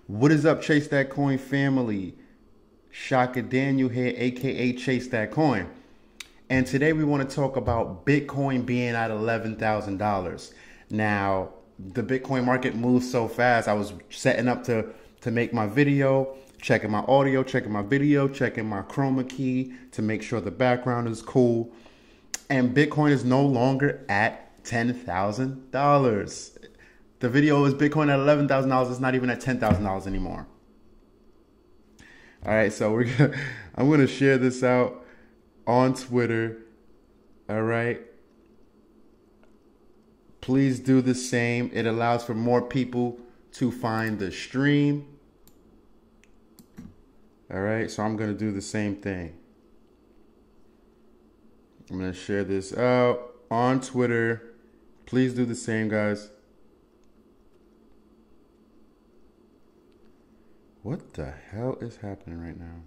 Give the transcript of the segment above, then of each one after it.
What is up, Chase That Coin family? Shaka Daniel here, aka Chase That Coin. And today we want to talk about Bitcoin being at $11,000. Now, the Bitcoin market moves so fast. I was setting up to make my video, checking my audio, checking my video, checking my chroma key to make sure the background is cool. And Bitcoin is no longer at $10,000. The video is Bitcoin at $11,000. It's not even at $10,000 anymore. All right, so I'm gonna share this out on Twitter. All right. Please do the same. It allows for more people to find the stream. All right, so I'm gonna do the same thing. I'm gonna share this out on Twitter. Please do the same, guys. What the hell is happening right now?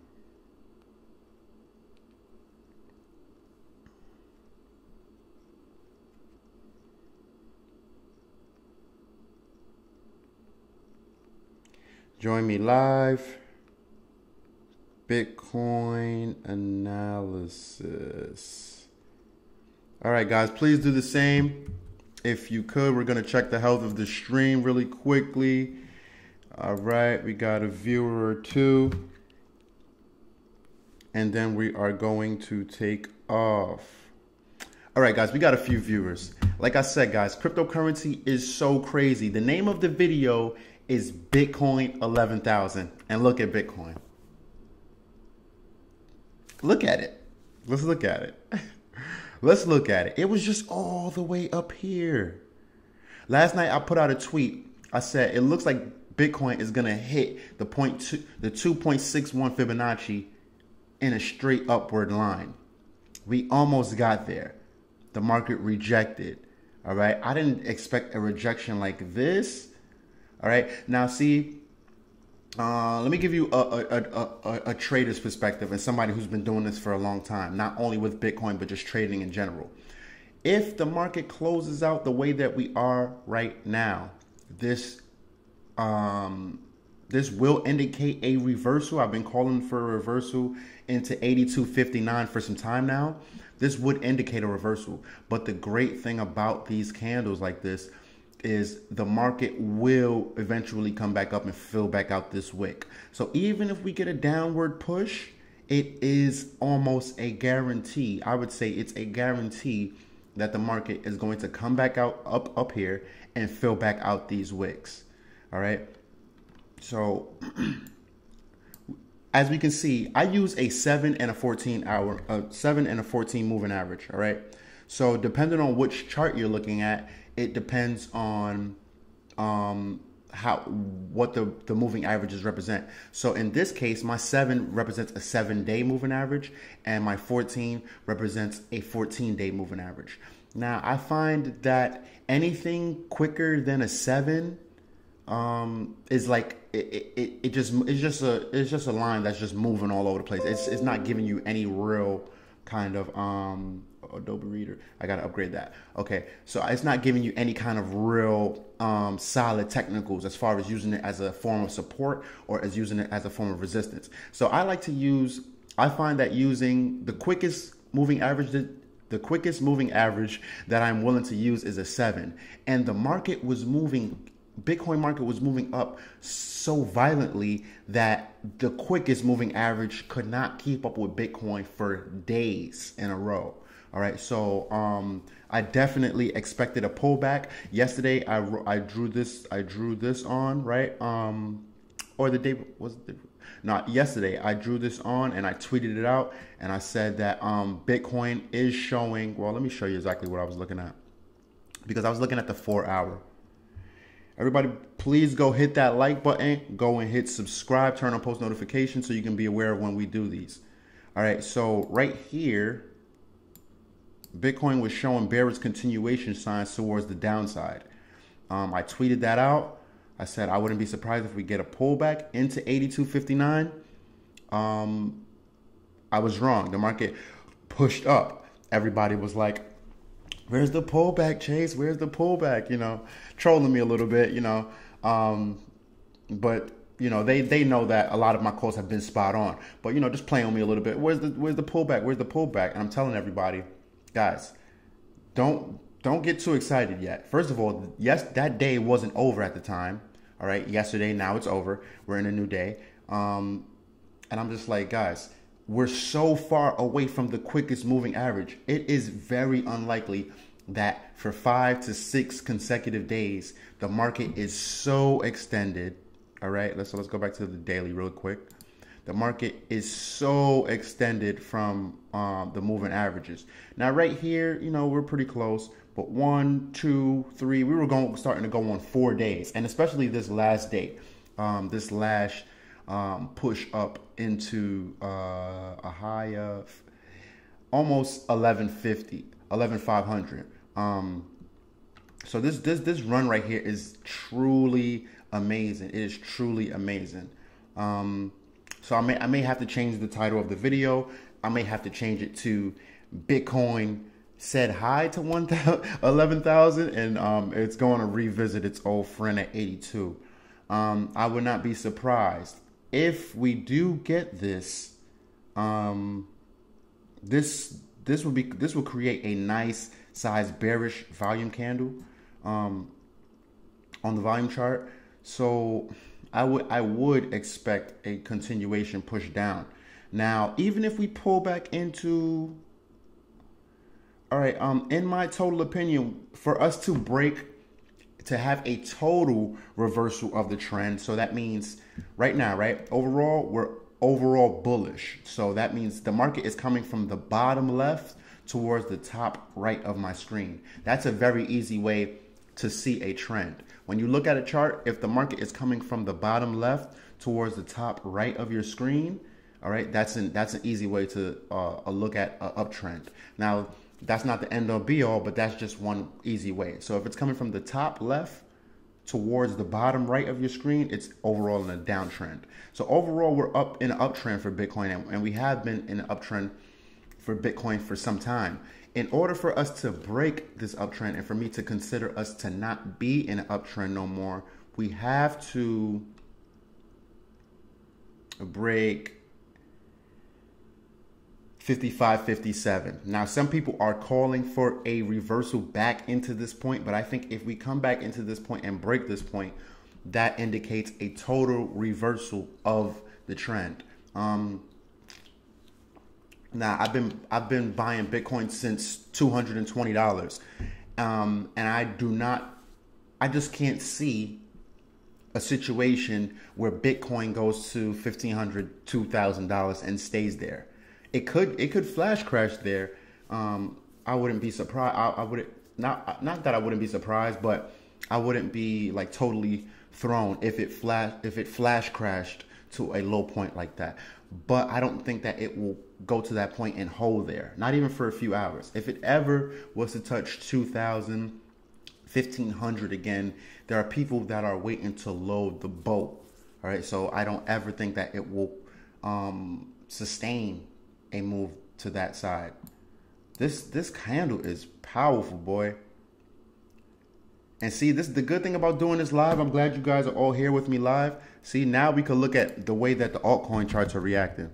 Join me live. Bitcoin analysis. All right, guys, please do the same. If you could, we're going to check the health of the stream really quickly. All right, we got a viewer or two. And then we are going to take off. All right, guys, we got a few viewers. Like I said, guys, cryptocurrency is so crazy. The name of the video is Bitcoin 11,000. And look at Bitcoin. Look at it. Let's look at it. Let's look at it. It was just all the way up here. Last night, I put out a tweet. I said, it looks like Bitcoin is going to hit the 2.61 Fibonacci in a straight upward line. We almost got there. The market rejected. All right. I didn't expect a rejection like this. All right. Now, see, let me give you a trader's perspective and somebody who's been doing this for a long time, not only with Bitcoin, but just trading in general. If the market closes out the way that we are right now, this will indicate a reversal. I've been calling for a reversal into 82.59 for some time now. This would indicate a reversal. But the great thing about these candles like this is the market will eventually come back up and fill back out this wick. So even if we get a downward push, it is almost a guarantee. I would say it's a guarantee that the market is going to come back out up here and fill back out these wicks. All right. So as we can see, I use a 7 and a 14 moving average. All right. So depending on which chart you're looking at, it depends on what the moving averages represent. So in this case, my 7 represents a 7-day moving average, and my 14 represents a 14-day moving average. Now I find that anything quicker than a 7 is like it's just a line that's just moving all over the place. It's not giving you any real kind of Adobe Reader. I gotta upgrade that. Okay, so it's not giving you any kind of real solid technicals as far as using it as a form of support or as using it as a form of resistance. So I find that using the quickest moving average that I'm willing to use is a 7. And the market was moving, Bitcoin market was moving up so violently that the quickest moving average could not keep up with Bitcoin for days in a row. All right, so I definitely expected a pullback. Yesterday, I drew this on, right? Or the day was it? Not yesterday. I drew this on and I tweeted it out, and I said that Bitcoin is showing. Well, let me show you exactly what I was looking at, because I was looking at the 4-hour. Everybody, please go hit that like button. Go and hit subscribe. Turn on post notifications so you can be aware of when we do these. All right, so right here, Bitcoin was showing bearish continuation signs towards the downside. I tweeted that out. I said I wouldn't be surprised if we get a pullback into 82.59. I was wrong. The market pushed up. Everybody was like, where's the pullback, Chase? Where's the pullback? You know, trolling me a little bit, you know. But you know, they know that a lot of my calls have been spot on, but you know, just playing on me a little bit. Where's the pullback? Where's the pullback? And I'm telling everybody, guys, don't get too excited yet. First of all, yes, that day wasn't over at the time. All right, yesterday, now it's over. We're in a new day. And I'm just like, guys, we're so far away from the quickest moving average. It is very unlikely that for 5 to 6 consecutive days, the market is so extended. All right, let's go back to the daily real quick. The market is so extended from the moving averages. Now, right here, you know, we're pretty close. But 1, 2, 3, we were starting to go on 4 days, and especially this last day, this last push up into a high of almost 1150, 11500. So this run right here is truly amazing. It is truly amazing. So I may have to change the title of the video. I may have to change it to Bitcoin said hi to 11,000, and it's going to revisit its old friend at 82. I would not be surprised if we do get this. This will create a nice size bearish volume candle on the volume chart. So I would expect a continuation push down. Now, even if we pull back into, all right, in my total opinion, for us to have a total reversal of the trend, so that means right now, right, overall, we're overall bullish. So that means the market is coming from the bottom left towards the top right of my screen. That's a very easy way to see a trend. When you look at a chart, if the market is coming from the bottom left towards the top right of your screen, all right, that's an easy way to look at an uptrend. Now, that's not the end all be all, but that's just one easy way. So if it's coming from the top left towards the bottom right of your screen, it's overall in a downtrend. So overall, we're up in an uptrend for Bitcoin, and we have been in an uptrend for Bitcoin for some time. In order for us to break this uptrend and for me to consider us to not be in an uptrend no more, we have to break 55.57. Now, some people are calling for a reversal back into this point, but I think if we come back into this point and break this point, that indicates a total reversal of the trend. Now, I've been buying Bitcoin since $220, and I just can't see a situation where Bitcoin goes to $1,500, $2,000 and stays there. It could flash crash there. I wouldn't be surprised. I wouldn't, not that I wouldn't be surprised, but I wouldn't be like totally thrown if it flash crashed to a low point like that. But I don't think that it will go to that point and hold there, not even for a few hours. If it ever was to touch 2,000, 1,500 again, there are people that are waiting to load the boat. All right, so I don't ever think that it will sustain a move to that side. This candle is powerful, boy. And see, this is the good thing about doing this live. I'm glad you guys are all here with me live. See, now we can look at the way that the altcoin charts are reacting.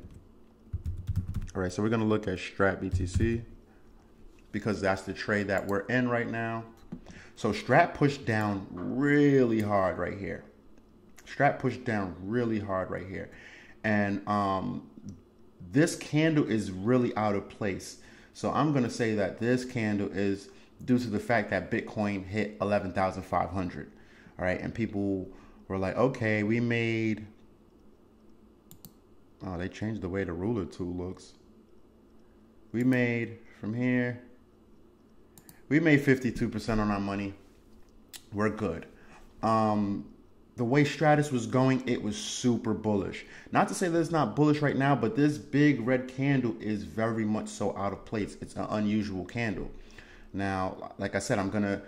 All right, so we're going to look at Strat BTC because that's the trade that we're in right now. So Strat pushed down really hard right here. Strat pushed down really hard right here. And this candle is really out of place. So I'm going to say that this candle is due to the fact that Bitcoin hit 11,500. All right. And people were like, okay, we made. Oh, they changed the way the ruler tool looks. We made from here. We made 52% on our money. We're good. The way Stratus was going, it was super bullish. Not to say that it's not bullish right now, but this big red candle is very much so out of place. It's an unusual candle. Now, like I said, I'm gonna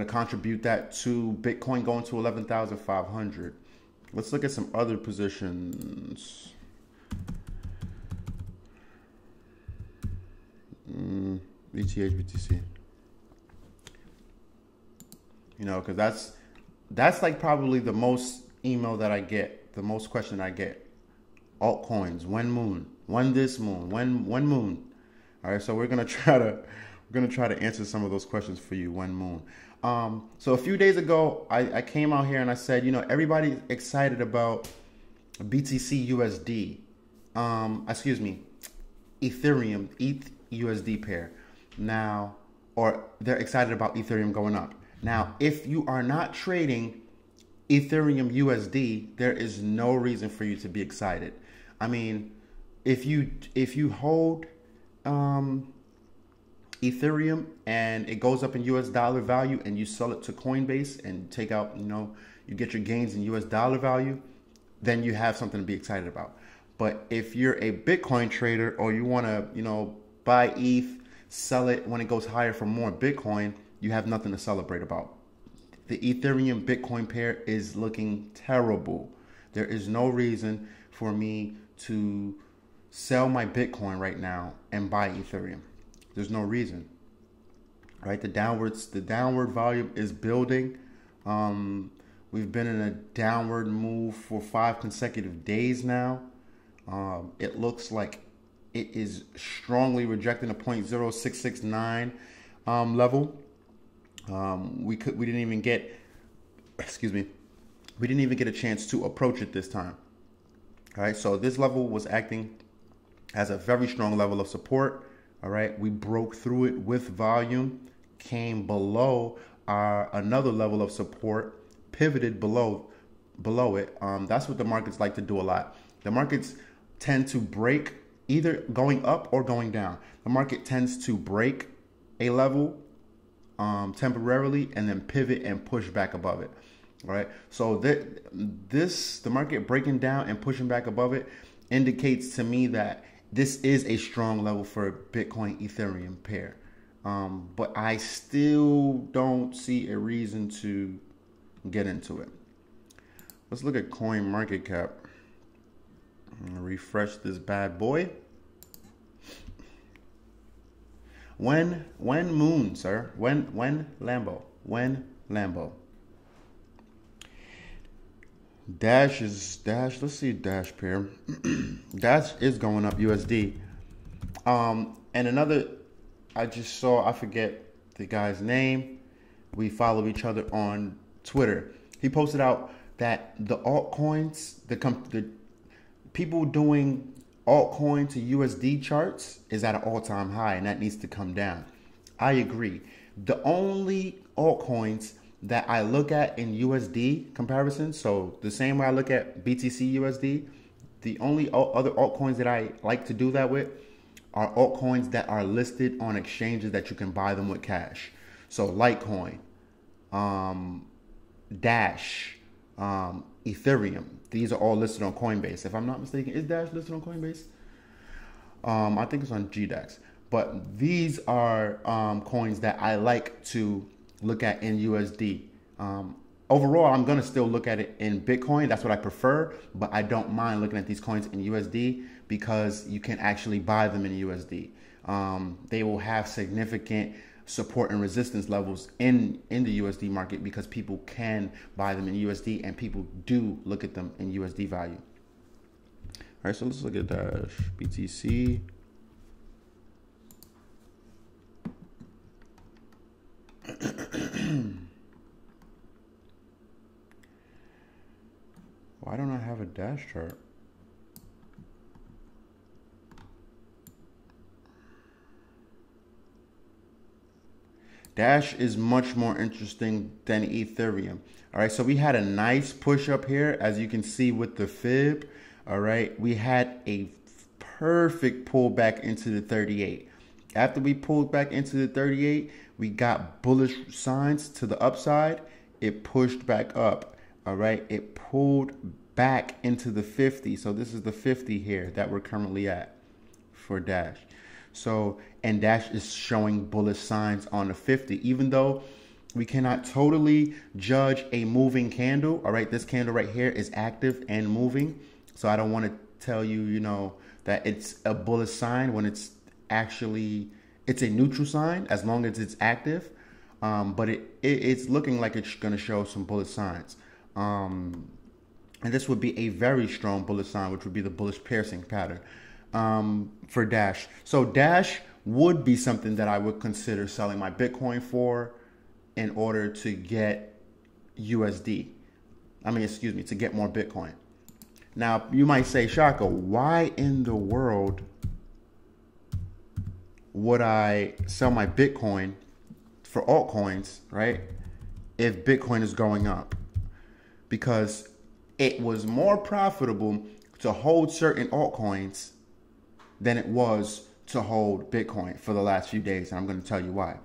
contribute that to Bitcoin going to 11,500. Let's look at some other positions. BTC. You know, because that's like probably the most email that I get the most question I get. Altcoins, when moon, when this moon, when moon. All right, so we're gonna try to answer some of those questions for you. When moon. So a few days ago, I came out here and I said, everybody's excited about BTC USD. Excuse me, Ethereum ETH USD pair. Now, or they're excited about Ethereum going up. Now, if you are not trading Ethereum USD, there is no reason for you to be excited. I mean, if you hold Ethereum and it goes up in US dollar value and you sell it to Coinbase and take out, you get your gains in US dollar value, then you have something to be excited about. But if you're a Bitcoin trader or you want to, buy ETH, sell it when it goes higher for more Bitcoin, you have nothing to celebrate about. The Ethereum Bitcoin pair is looking terrible. There is no reason for me to sell my Bitcoin right now and buy Ethereum. There's no reason, right? The downward volume is building. We've been in a downward move for 5 consecutive days now. It looks like it is strongly rejecting a 0.0669 level. We didn't even get a chance to approach it this time. All right, so this level was acting as a very strong level of support. All right, we broke through it with volume, came below another level of support, pivoted below it. That's what the markets like to do a lot. The markets tend to break either going up or going down. The market tends to break a level temporarily and then pivot and push back above it. All right, so the market breaking down and pushing back above it indicates to me that this is a strong level for Bitcoin Ethereum pair. But I still don't see a reason to get into it. Let's look at coin market cap. Refresh this bad boy. When moon, sir? When Lambo? When Lambo? Dash. Let's see Dash pair. Dash is going up USD. And another, I just saw, I forget the guy's name. We follow each other on Twitter. He posted out that the altcoins, the people doing altcoin to USD charts is at an all-time high, and that needs to come down. I agree. The only altcoins that I look at in USD comparison, so the same way I look at BTC USD, the only other altcoins that I like to do that with are altcoins that are listed on exchanges that you can buy them with cash. So Litecoin, Dash, Ethereum. These are all listed on Coinbase. If I'm not mistaken, is Dash listed on Coinbase? I think it's on GDAX. But these are coins that I like to look at in USD. Overall, I'm going to still look at it in Bitcoin. That's what I prefer. But I don't mind looking at these coins in USD because you can actually buy them in USD. They will have significant support and resistance levels in the USD market because people can buy them in USD and people do look at them in USD value. All right, so let's look at Dash BTC. Why don't I have a Dash chart? Dash is much more interesting than Ethereum. All right, so we had a nice push up here, as you can see with the fib. All right, we had a perfect pullback into the 38. After we pulled back into the 38, we got bullish signs to the upside. It pushed back up. All right, it pulled back into the 50. So this is the 50 here that we're currently at for Dash. So, and Dash is showing bullish signs on the 50, even though we cannot totally judge a moving candle. All right, this candle right here is active and moving. So I don't want to tell you, you know, that it's a bullish sign when it's actually, it's a neutral sign as long as it's active. But it's looking like it's going to show some bullish signs. All And this would be a very strong bullish sign, which would be the bullish piercing pattern for Dash. So Dash would be something that I would consider selling my Bitcoin for in order to get USD. To get more Bitcoin. Now, you might say, Shaka, why in the world would I sell my Bitcoin for altcoins, right, if Bitcoin is going up? Because it was more profitable to hold certain altcoins than it was to hold Bitcoin for the last few days. And I'm going to tell you why.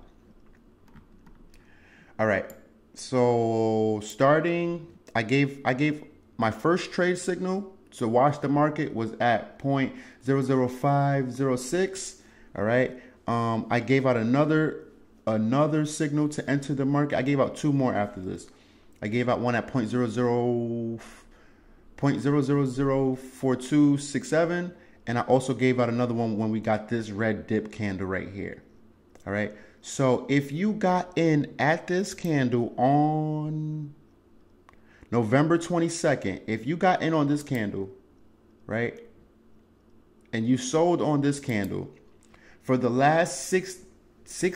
All right. So starting, I gave my first trade signal to watch the market was at 0.00506. All right. I gave out another signal to enter the market. I gave out two more after this. I gave out one at 0.0004267, and I also gave out another one when we got this red dip candle right here. All right. So if you got in at this candle on November 22nd, if you got in on this candle, right, and you sold on this candle, for the last six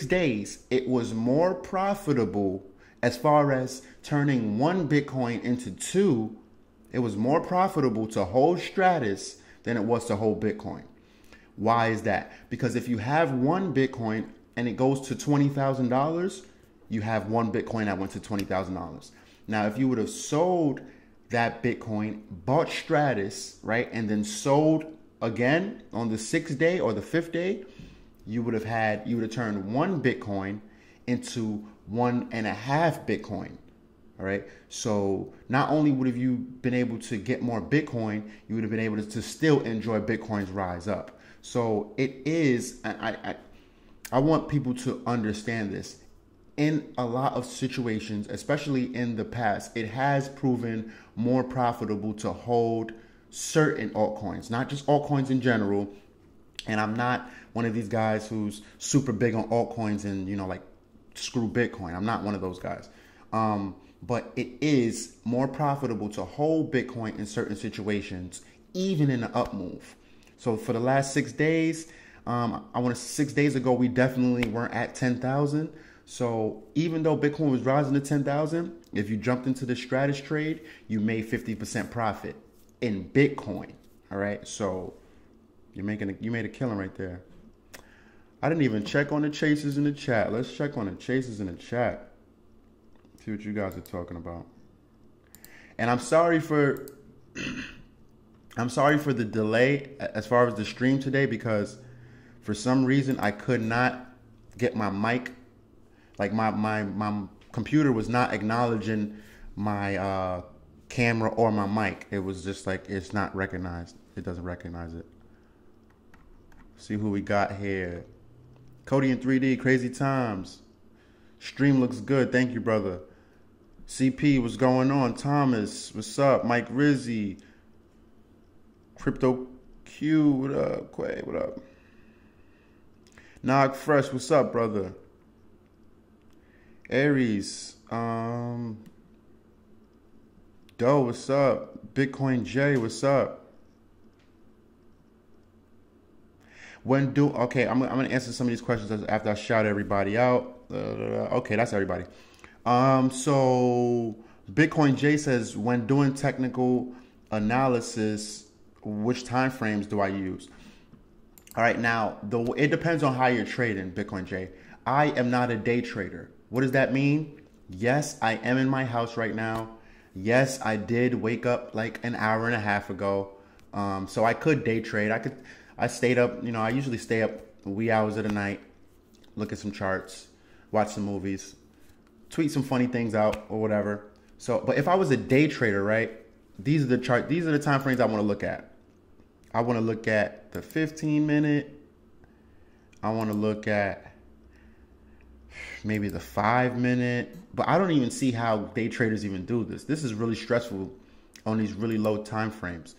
days, it was more profitable as far as turning one Bitcoin into two. It was more profitable to hold Stratus than it was to hold Bitcoin. Why is that? Because if you have one Bitcoin and it goes to $20,000, you have one Bitcoin that went to $20,000. Now, if you would have sold that Bitcoin, bought Stratus, right, and then sold again on the 6th day or the 5th day, you would have turned one Bitcoin into 1.5 Bitcoin. All right. So not only would have you been able to get more Bitcoin, you would have been able to still enjoy Bitcoin's rise up. So it is, I want people to understand this. In a lot of situations, especially in the past, it has proven more profitable to hold certain altcoins, not just altcoins in general. And I'm not one of these guys who's super big on altcoins and, like, screw Bitcoin. I'm not one of those guys. But it is more profitable to hold Bitcoin in certain situations, even in an up move. So for the last 6 days, 6 days ago, we definitely weren't at 10,000. So even though Bitcoin was rising to 10,000, if you jumped into the Stratus trade, you made 50% profit in Bitcoin. All right. So you made a killing right there. I didn't even check on the chasers in the chat. Let's check on the chasers in the chat. See what you guys are talking about. And I'm sorry for the delay as far as the stream today, because for some reason I could not get my mic. Like my computer was not acknowledging my camera or my mic. It was just like, it's not recognized. It doesn't recognize it. See who we got here. Cody in 3D, crazy times. Stream looks good. Thank you, brother. CP, what's going on? Thomas, what's up? Mike Rizzi. Crypto Q, what up? Quay, what up? Nog Fresh, what's up, brother? Aries, Doe, what's up? Bitcoin J, what's up? Okay, I'm gonna answer some of these questions after I shout everybody out. Okay, that's everybody. So Bitcoin J says, when doing technical analysis, which time frames do I use? All right, now it depends on how you're trading, Bitcoin J. I am not a day trader. What does that mean? Yes, I am in my house right now. Yes, I did wake up like an hour and a half ago. So I could day trade. I stayed up, I usually stay up wee hours of the night, look at some charts, watch some movies, tweet some funny things out or whatever. So, but if I was a day trader, right, these are the time frames I want to look at. I want to look at the 15-minute. I want to look at maybe the 5-minute, but I don't even see how day traders even do this. This is really stressful on these really low time frames.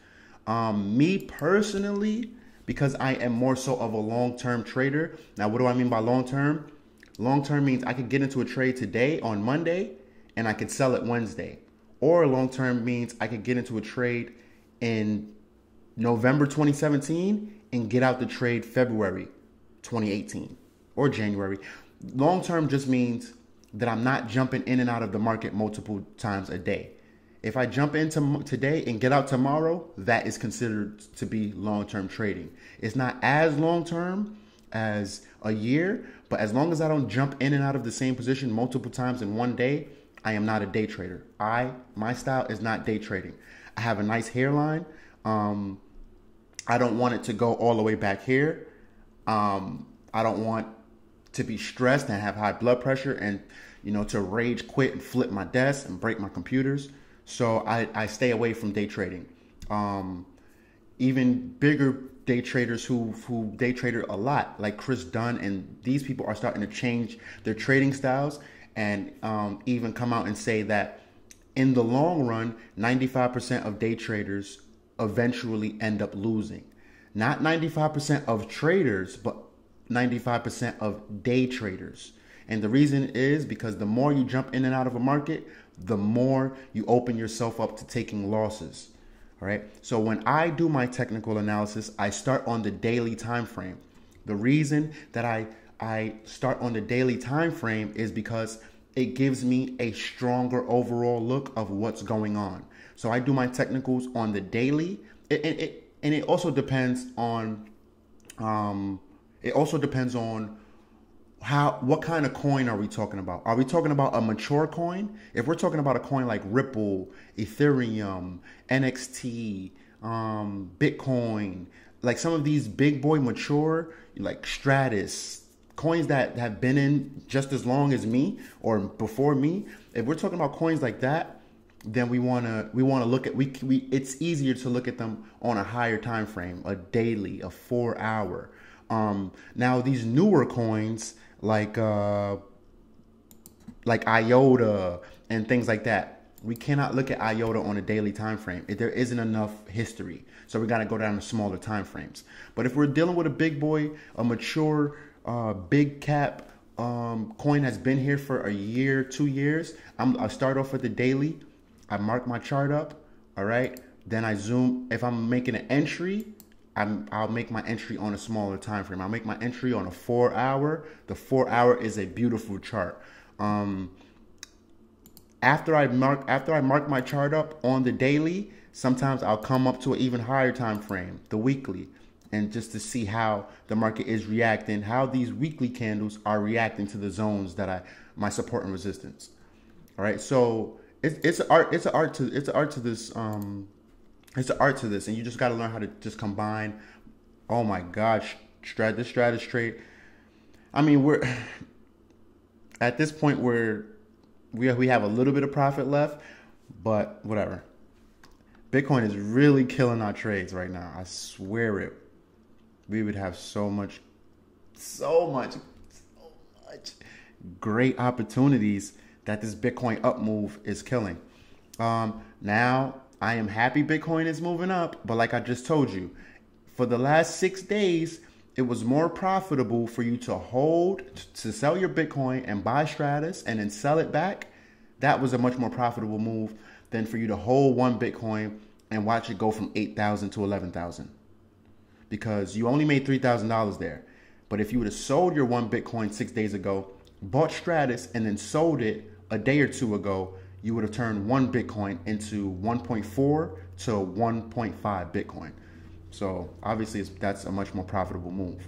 Me personally, because I am more so of a long-term trader. Now, what do I mean by long-term? Long-term means I could get into a trade today on Monday and I could sell it Wednesday. or long term means I could get into a trade in November 2017 and get out the trade February 2018 or January. Long term just means that I'm not jumping in and out of the market multiple times a day. If I jump into today and get out tomorrow, that is considered to be long-term trading. It's not as long-term as a year, but as long as I don't jump in and out of the same position multiple times in one day, I am not a day trader. My style is not day trading. I have a nice hairline. I don't want it to go all the way back here. I don't want to be stressed and have high blood pressure and, to rage quit and flip my desk and break my computers. So I stay away from day trading. Even bigger day traders who day traded a lot, like Chris Dunn, and these people are starting to change their trading styles and even come out and say that in the long run, 95% of day traders eventually end up losing. Not 95% of traders, but 95% of day traders. And the reason is because the more you jump in and out of a market, the more you open yourself up to taking losses. All right. So when I do my technical analysis, I start on the daily time frame. The reason that I start on the daily time frame is because it gives me a stronger overall look of what's going on. So I do my technicals on the daily. And it also depends on what kind of coin are we talking about? Are we talking about a mature coin? If we're talking about a coin like Ripple, Ethereum, NXT, Bitcoin, like some of these big boy mature, like Stratus, coins that have been in just as long as me or before me, if we're talking about coins like that, then we want to look at it's easier to look at them on a higher time frame, a daily, a 4 hour. Now these newer coins like IOTA and things like that, we cannot look at IOTA on a daily time frame. There isn't enough history, so we got to go down to smaller time frames. But if we're dealing with a big boy, a mature big cap coin has been here for a year, 2 years, I start off with the daily. I mark my chart up, all right? Then I zoom. If I'm making an entry, I'll make my entry on a smaller time frame. I'll make my entry on a 4 hour. The 4 hour is a beautiful chart. After I mark my chart up on the daily, sometimes I'll come up to an even higher time frame, the weekly, and just to see how the market is reacting, how these weekly candles are reacting to the zones that my support and resistance. All right, so it's an art to this, and you just got to learn how to just combine. Oh my gosh, this strategy straight. I mean, we're at this point where we have a little bit of profit left, but whatever. Bitcoin is really killing our trades right now. I swear it. We would have so much great opportunities that this Bitcoin up move is killing. Now I am happy Bitcoin is moving up, but like I just told you, for the last 6 days, it was more profitable for you to sell your Bitcoin and buy Stratus and then sell it back. That was a much more profitable move than for you to hold one Bitcoin and watch it go from 8,000 to 11,000. Because you only made $3,000 there. But if you would have sold your one Bitcoin 6 days ago, bought Stratus, and then sold it a day or two ago, you would have turned one Bitcoin into 1.4 to 1.5 Bitcoin. So obviously that's a much more profitable move.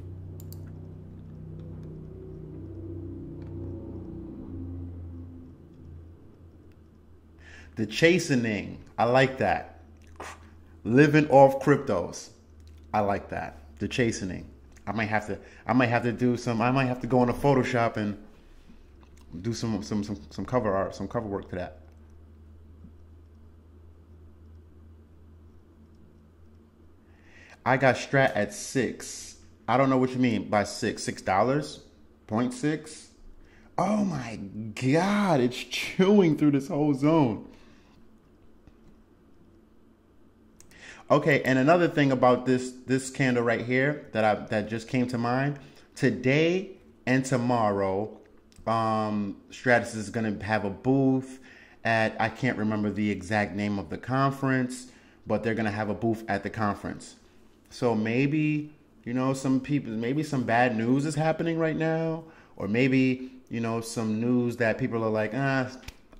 The chastening, I like that. Living off cryptos, I like that. The chastening. I might have to go into Photoshop and do some cover art, some cover work to that. I got Strat at 6. I don't know what you mean by $6. $0.6. Oh my God, it's chewing through this whole zone. Okay, and another thing about this candle right here that just came to mind. Today and tomorrow, Stratus is gonna have a booth at, I can't remember the exact name of the conference, but they're going to have a booth at the conference. So maybe, you know, some people, maybe some bad news is happening right now, or maybe, you know, some news that people are like, I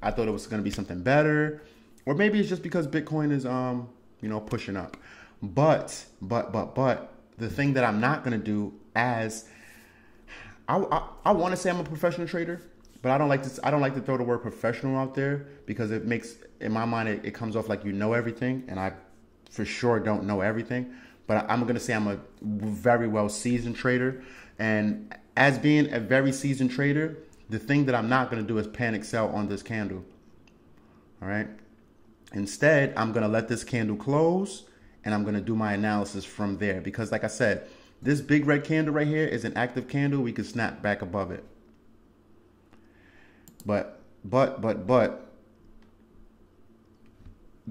thought it was going to be something better, or maybe it's just because Bitcoin is, you know, pushing up. But the thing that I'm not going to do, as I want to say I'm a professional trader, but I don't like to throw the word professional out there, because it makes, in my mind, it comes off like you know everything, and I for sure don't know everything. But I'm going to say I'm a very well seasoned trader, and as being a very seasoned trader, the thing that I'm not going to do is panic sell on this candle. All right. Instead, I'm going to let this candle close, and I'm going to do my analysis from there, because like I said, this big red candle right here is an active candle. We could snap back above it. But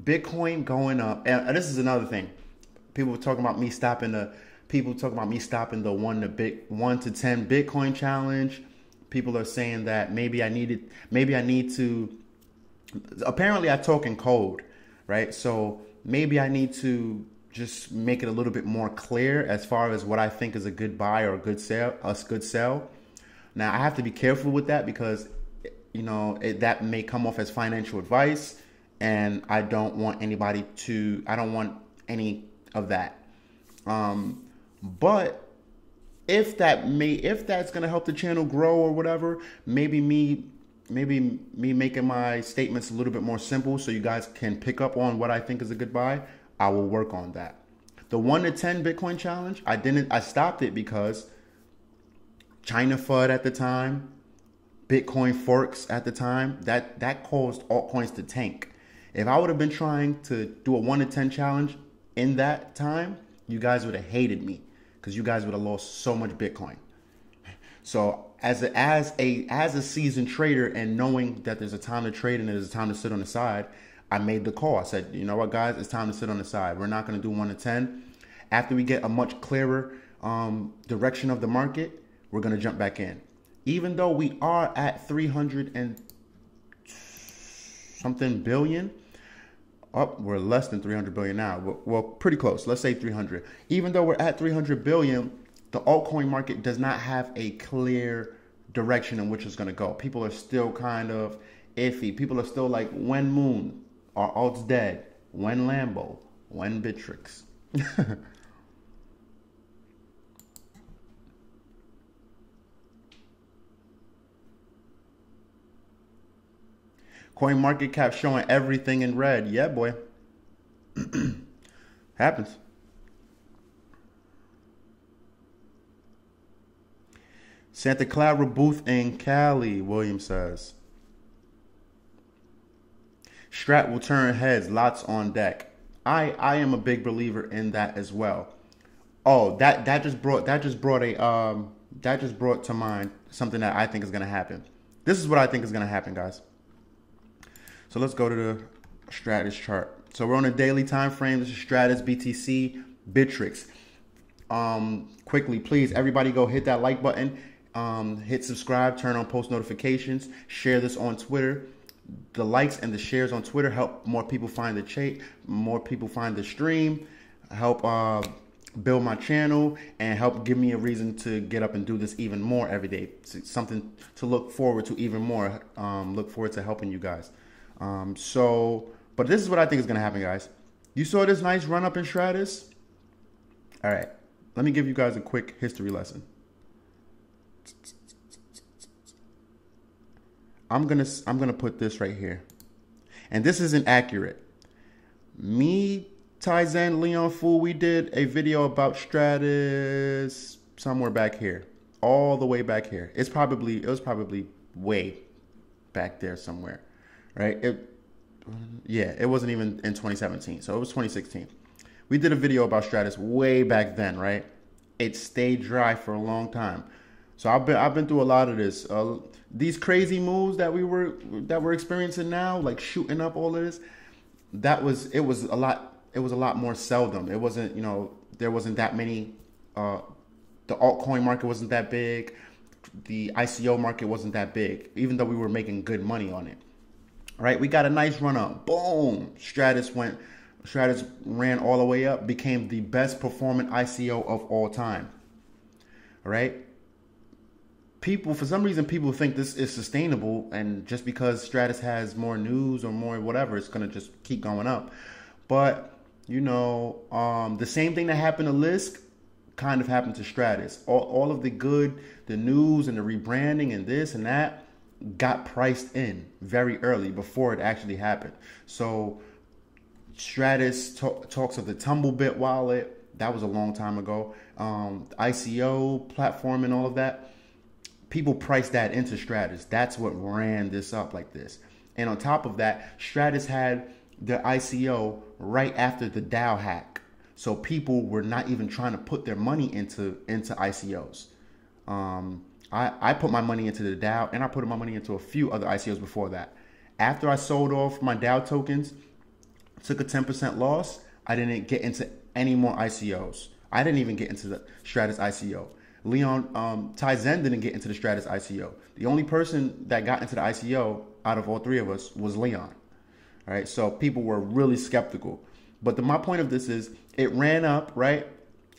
Bitcoin going up, and this is another thing. People were talking about me stopping the 1 to 10 Bitcoin challenge. People are saying that maybe I need to, apparently I talk in code, right? So maybe I need to just make it a little bit more clear as far as what I think is a good buy or a good sell. Now I have to be careful with that, because, you know, that may come off as financial advice, and I don't want any of that. But if that's going to help the channel grow or whatever, maybe me making my statements a little bit more simple so you guys can pick up on what I think is a good buy, I will work on that. The 1 to 10 Bitcoin challenge, I stopped it because China FUD at the time, Bitcoin forks at the time, that caused altcoins to tank. If I would have been trying to do a 1 to 10 challenge in that time, you guys would have hated me, because you guys would have lost so much Bitcoin. So as a seasoned trader, and knowing that there's a time to trade and there's a time to sit on the side, I made the call. I said, you know what, guys, it's time to sit on the side. We're not going to do 1 to 10. After we get a much clearer direction of the market, we're going to jump back in. Even though we are at 300 and something billion, we're less than 300 billion now. Well, pretty close. Let's say 300. Even though we're at 300 billion, the altcoin market does not have a clear direction in which it's going to go. People are still kind of iffy. People are still like, when Moon? Are alts dead? When Lambo? When Bitrix? Coin market cap showing everything in red. Yeah, boy. Happens. Santa Clara booth in Cali, William says. Strat will turn heads, lots on deck. I am a big believer in that as well. Oh, that just brought to mind something that I think is going to happen. This is what I think is going to happen, guys. So let's go to the Stratus chart. So we're on a daily time frame. This is Stratus, BTC, Bitrix. Quickly, please, everybody go hit that like button. Hit subscribe, turn on post notifications, share this on Twitter. The likes and the shares on Twitter help more people find the chat, more people find the stream, help build my channel, and help give me a reason to get up and do this even more every day. It's something to look forward to even more. Look forward to helping you guys. But this is what I think is going to happen, guys. You saw this nice run up in Stratus. All right, let me give you guys a quick history lesson. I'm gonna put this right here, and this isn't accurate. Me, Tyzen, Leon Fool, we did a video about Stratus somewhere back here, all the way back here. It was probably way back there somewhere, right? It wasn't even in 2017, so it was 2016. We did a video about Stratus way back then, right? It stayed dry for a long time. So I've been through a lot of this. These crazy moves that we're experiencing now, like shooting up all of this, it was a lot more seldom. It wasn't, there wasn't that many. The altcoin market wasn't that big. The ICO market wasn't that big, even though we were making good money on it. right? We got a nice run up. Boom. Stratus ran all the way up, became the best performing ICO of all time. All right. For some reason, people think this is sustainable, and just because Stratus has more news or more whatever, it's gonna just keep going up. But you know, the same thing that happened to Lisk kind of happened to Stratus. All of the news and the rebranding and this and that got priced in very early before it actually happened. So Stratus talks of the Tumblebit wallet. That was a long time ago. ICO platform and all of that. People priced that into Stratus. That's what ran this up like this. And on top of that, Stratus had the ICO right after the DAO hack. So people were not even trying to put their money into ICOs. I put my money into the DAO, and I put my money into a few other ICOs before that. After I sold off my DAO tokens, took a 10% loss, I didn't get into any more ICOs. I didn't even get into the Stratus ICO. Ty Zen didn't get into the Stratus ICO. The only person that got into the ICO out of all three of us was Leon. All right, so people were really skeptical. But my point of this is, it ran up, right?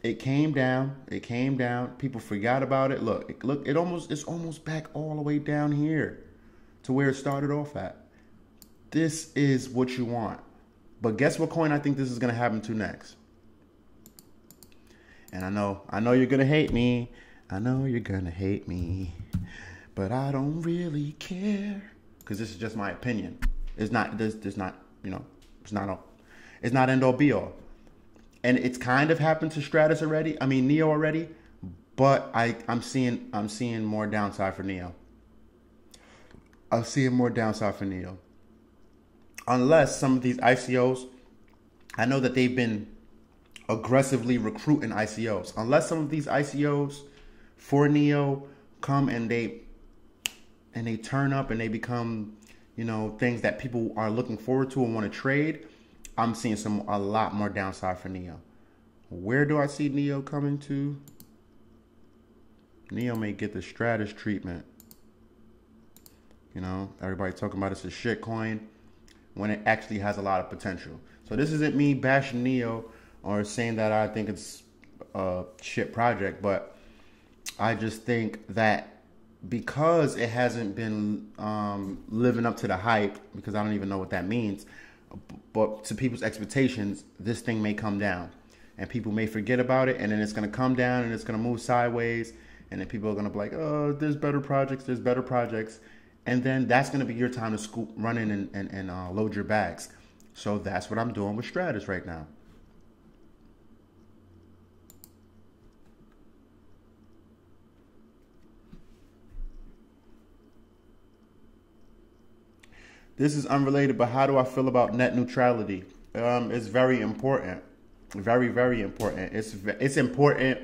It came down. It came down. People forgot about it. Look, it's almost back all the way down here to where it started off at. This is what you want. But guess what coin I think this is gonna happen to next? And I know you're gonna hate me. I know you're gonna hate me. But I don't really care, because this is just my opinion. It's not end all be all. And it's kind of happened to Stratus already. I mean Neo already, but I'm seeing more downside for Neo. I'm seeing more downside for Neo. Unless some of these ICOs, I know that they've been aggressively recruiting ICOs. Unless some of these ICOs for Neo come and they turn up and they become, you know, things that people are looking forward to and want to trade, I'm seeing a lot more downside for Neo. Where do I see Neo coming to? Neo may get the Stratus treatment. You know, everybody talking about it's a shit coin when it actually has a lot of potential. So this isn't me bashing Neo or saying that I think it's a shit project, but I just think that because it hasn't been living up to the hype, because I don't even know what that means, but to people's expectations, this thing may come down and people may forget about it, and then it's going to come down and it's going to move sideways, and then people are going to be like, oh, there's better projects, and then that's going to be your time to run in and load your bags. So that's what I'm doing with Stratus right now. This is unrelated, but how do I feel about net neutrality? It's very important. Very, very important. It's important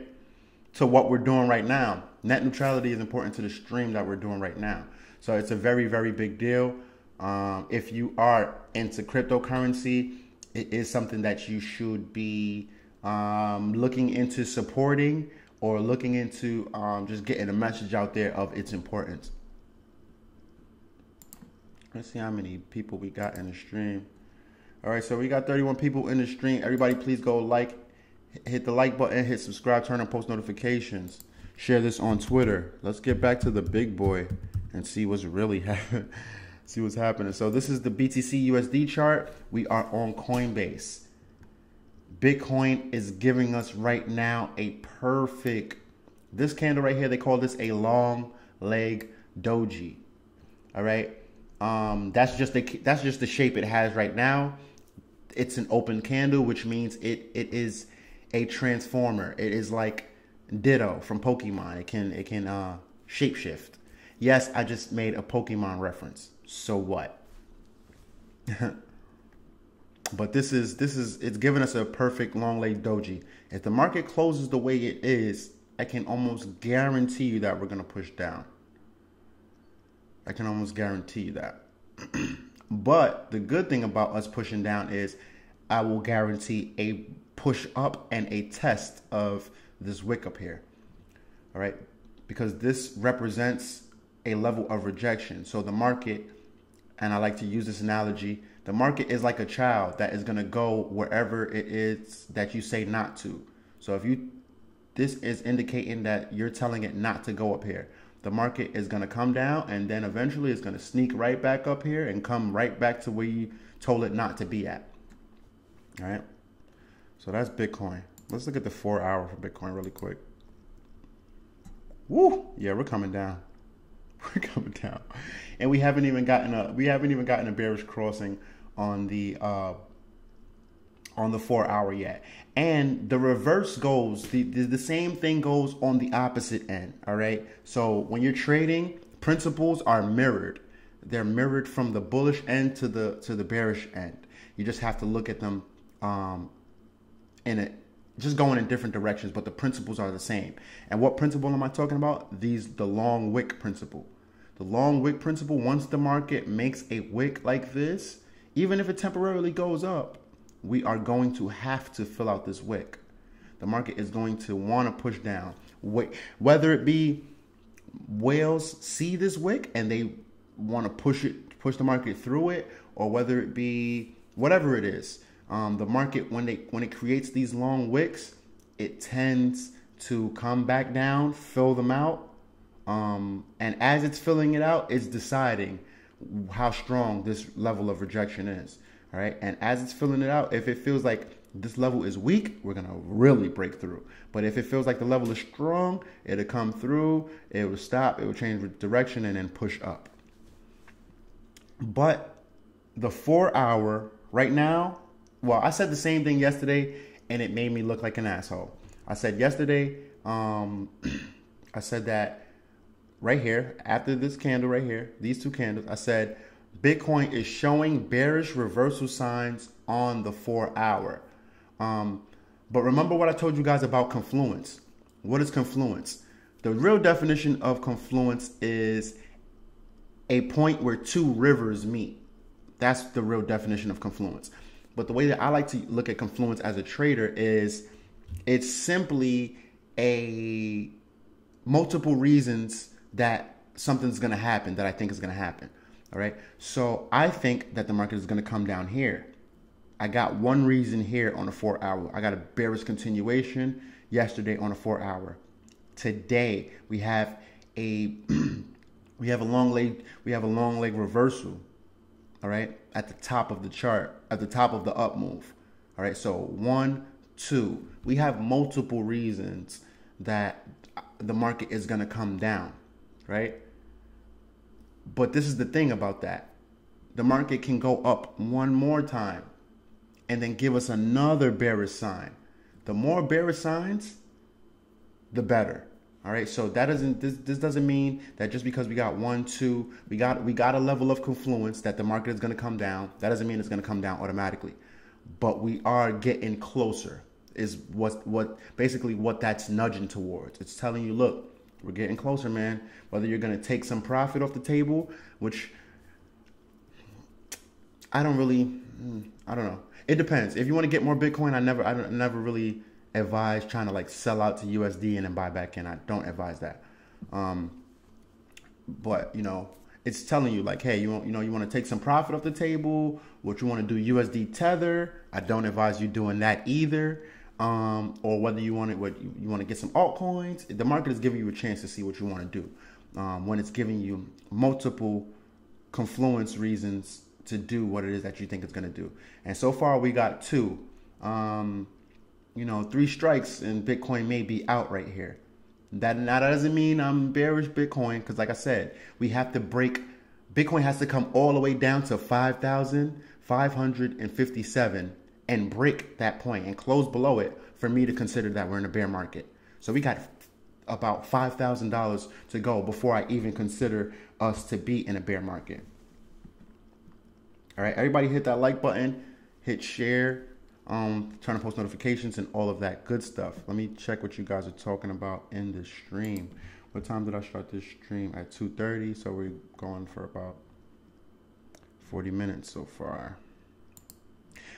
to what we're doing right now. Net neutrality is important to the stream that we're doing right now. So it's a very, very big deal. If you are into cryptocurrency, it is something that you should be looking into supporting, or looking into just getting a message out there of its importance. Let's see how many people we got in the stream. All right, so we got 31 people in the stream. Everybody, please go hit the like button, hit subscribe, turn on post notifications. Share this on Twitter. Let's get back to the big boy and see what's really happening. See what's happening. So this is the BTC USD chart. We are on Coinbase. Bitcoin is giving us right now a perfect, this candle right here, they call this a long leg doji. All right. That's just the shape it has right now. It's an open candle, which means it is a transformer. It is like Ditto from Pokemon. It can shapeshift. Yes, I just made a Pokemon reference. So what? But it's giving us a perfect long leg doji. If the market closes the way it is, I can almost guarantee you that we're gonna push down. I can almost guarantee you that. But the good thing about us pushing down is I will guarantee a push up and a test of this wick up here. All right, because this represents a level of rejection. So the market and I like to use this analogy, the market is like a child that is going to go wherever it is that you say not to. So if you, this is indicating that you're telling it not to go up here. The market is going to come down, and then eventually it's going to sneak right back up here and come right back to where you told it not to be at. All right. So that's Bitcoin. Let's look at the 4 hour for Bitcoin really quick. Woo! Yeah, we're coming down. We're coming down, and we haven't even gotten a bearish crossing on the 4 hour yet. And the reverse goes, the same thing goes on the opposite end. All right. So when you're trading, principles are mirrored. They're mirrored from the bullish end to the bearish end. You just have to look at them just going in different directions, but the principles are the same. And what principle am I talking about? The long wick principle. The long wick principle, once the market makes a wick like this, even if it temporarily goes up, we are going to have to fill out this wick. The market is going to want to push down. Whether it be whales see this wick and they want to push the market through it, or whether it be whatever it is. The market, when it creates these long wicks, it tends to come back down, fill them out. And as it's filling it out, it's deciding how strong this level of rejection is. All right. And as it's filling it out, if it feels like this level is weak, we're going to really break through. But if it feels like the level is strong, it'll come through, it will stop, it will change direction and then push up. But the 4 hour right now, well, I said the same thing yesterday and it made me look like an asshole. I said yesterday, I said that right here, after this candle right here, these two candles, I said Bitcoin is showing bearish reversal signs on the 4 hour. But remember what I told you guys about confluence. What is confluence? The real definition of confluence is a point where two rivers meet. That's the real definition of confluence. But the way that I like to look at confluence as a trader is it's simply a multiple reasons that something's going to happen, that I think is going to happen. All right. So I think that the market is going to come down here. I got one reason here on a 4 hour. I got a bearish continuation yesterday on a 4 hour. Today we have a we have a long leg reversal. All right, at the top of the chart, at the top of the up move. All right, so 1, 2. We have multiple reasons that the market is going to come down, right? But this is the thing about that. The market can go up one more time and then give us another bearish sign. The more bearish signs, the better. All right, so that doesn't this doesn't mean that just because we got 1, 2, we got a level of confluence that the market is going to come down. That doesn't mean it's going to come down automatically, but we are getting closer. Is what basically what that's nudging towards. It's telling you, look, we're getting closer, man. Whether you're going to take some profit off the table, which I don't know. It depends. If you want to get more Bitcoin, I never really advise trying to like sell out to USD and then buy back in. I don't advise that. But you know, it's telling you like, hey, you want to take some profit off the table. What you want to do USD tether? I don't advise you doing that either. Or whether you want to get some altcoins. The market is giving you a chance to see what you want to do. When it's giving you multiple confluence reasons to do what it is that you think it's going to do. And so far we got 2. 3 strikes and Bitcoin may be out right here. That doesn't mean I'm bearish Bitcoin, because like I said, we have to break. Bitcoin has to come all the way down to 5,557 and break that point and close below it for me to consider that we're in a bear market. So we got about $5,000 to go before I even consider us to be in a bear market. All right, everybody hit that like button, hit share, turn on post notifications and all of that good stuff. Let me check what you guys are talking about in the stream. What time did I start this stream? At 2:30, so we're going for about 40 minutes so far.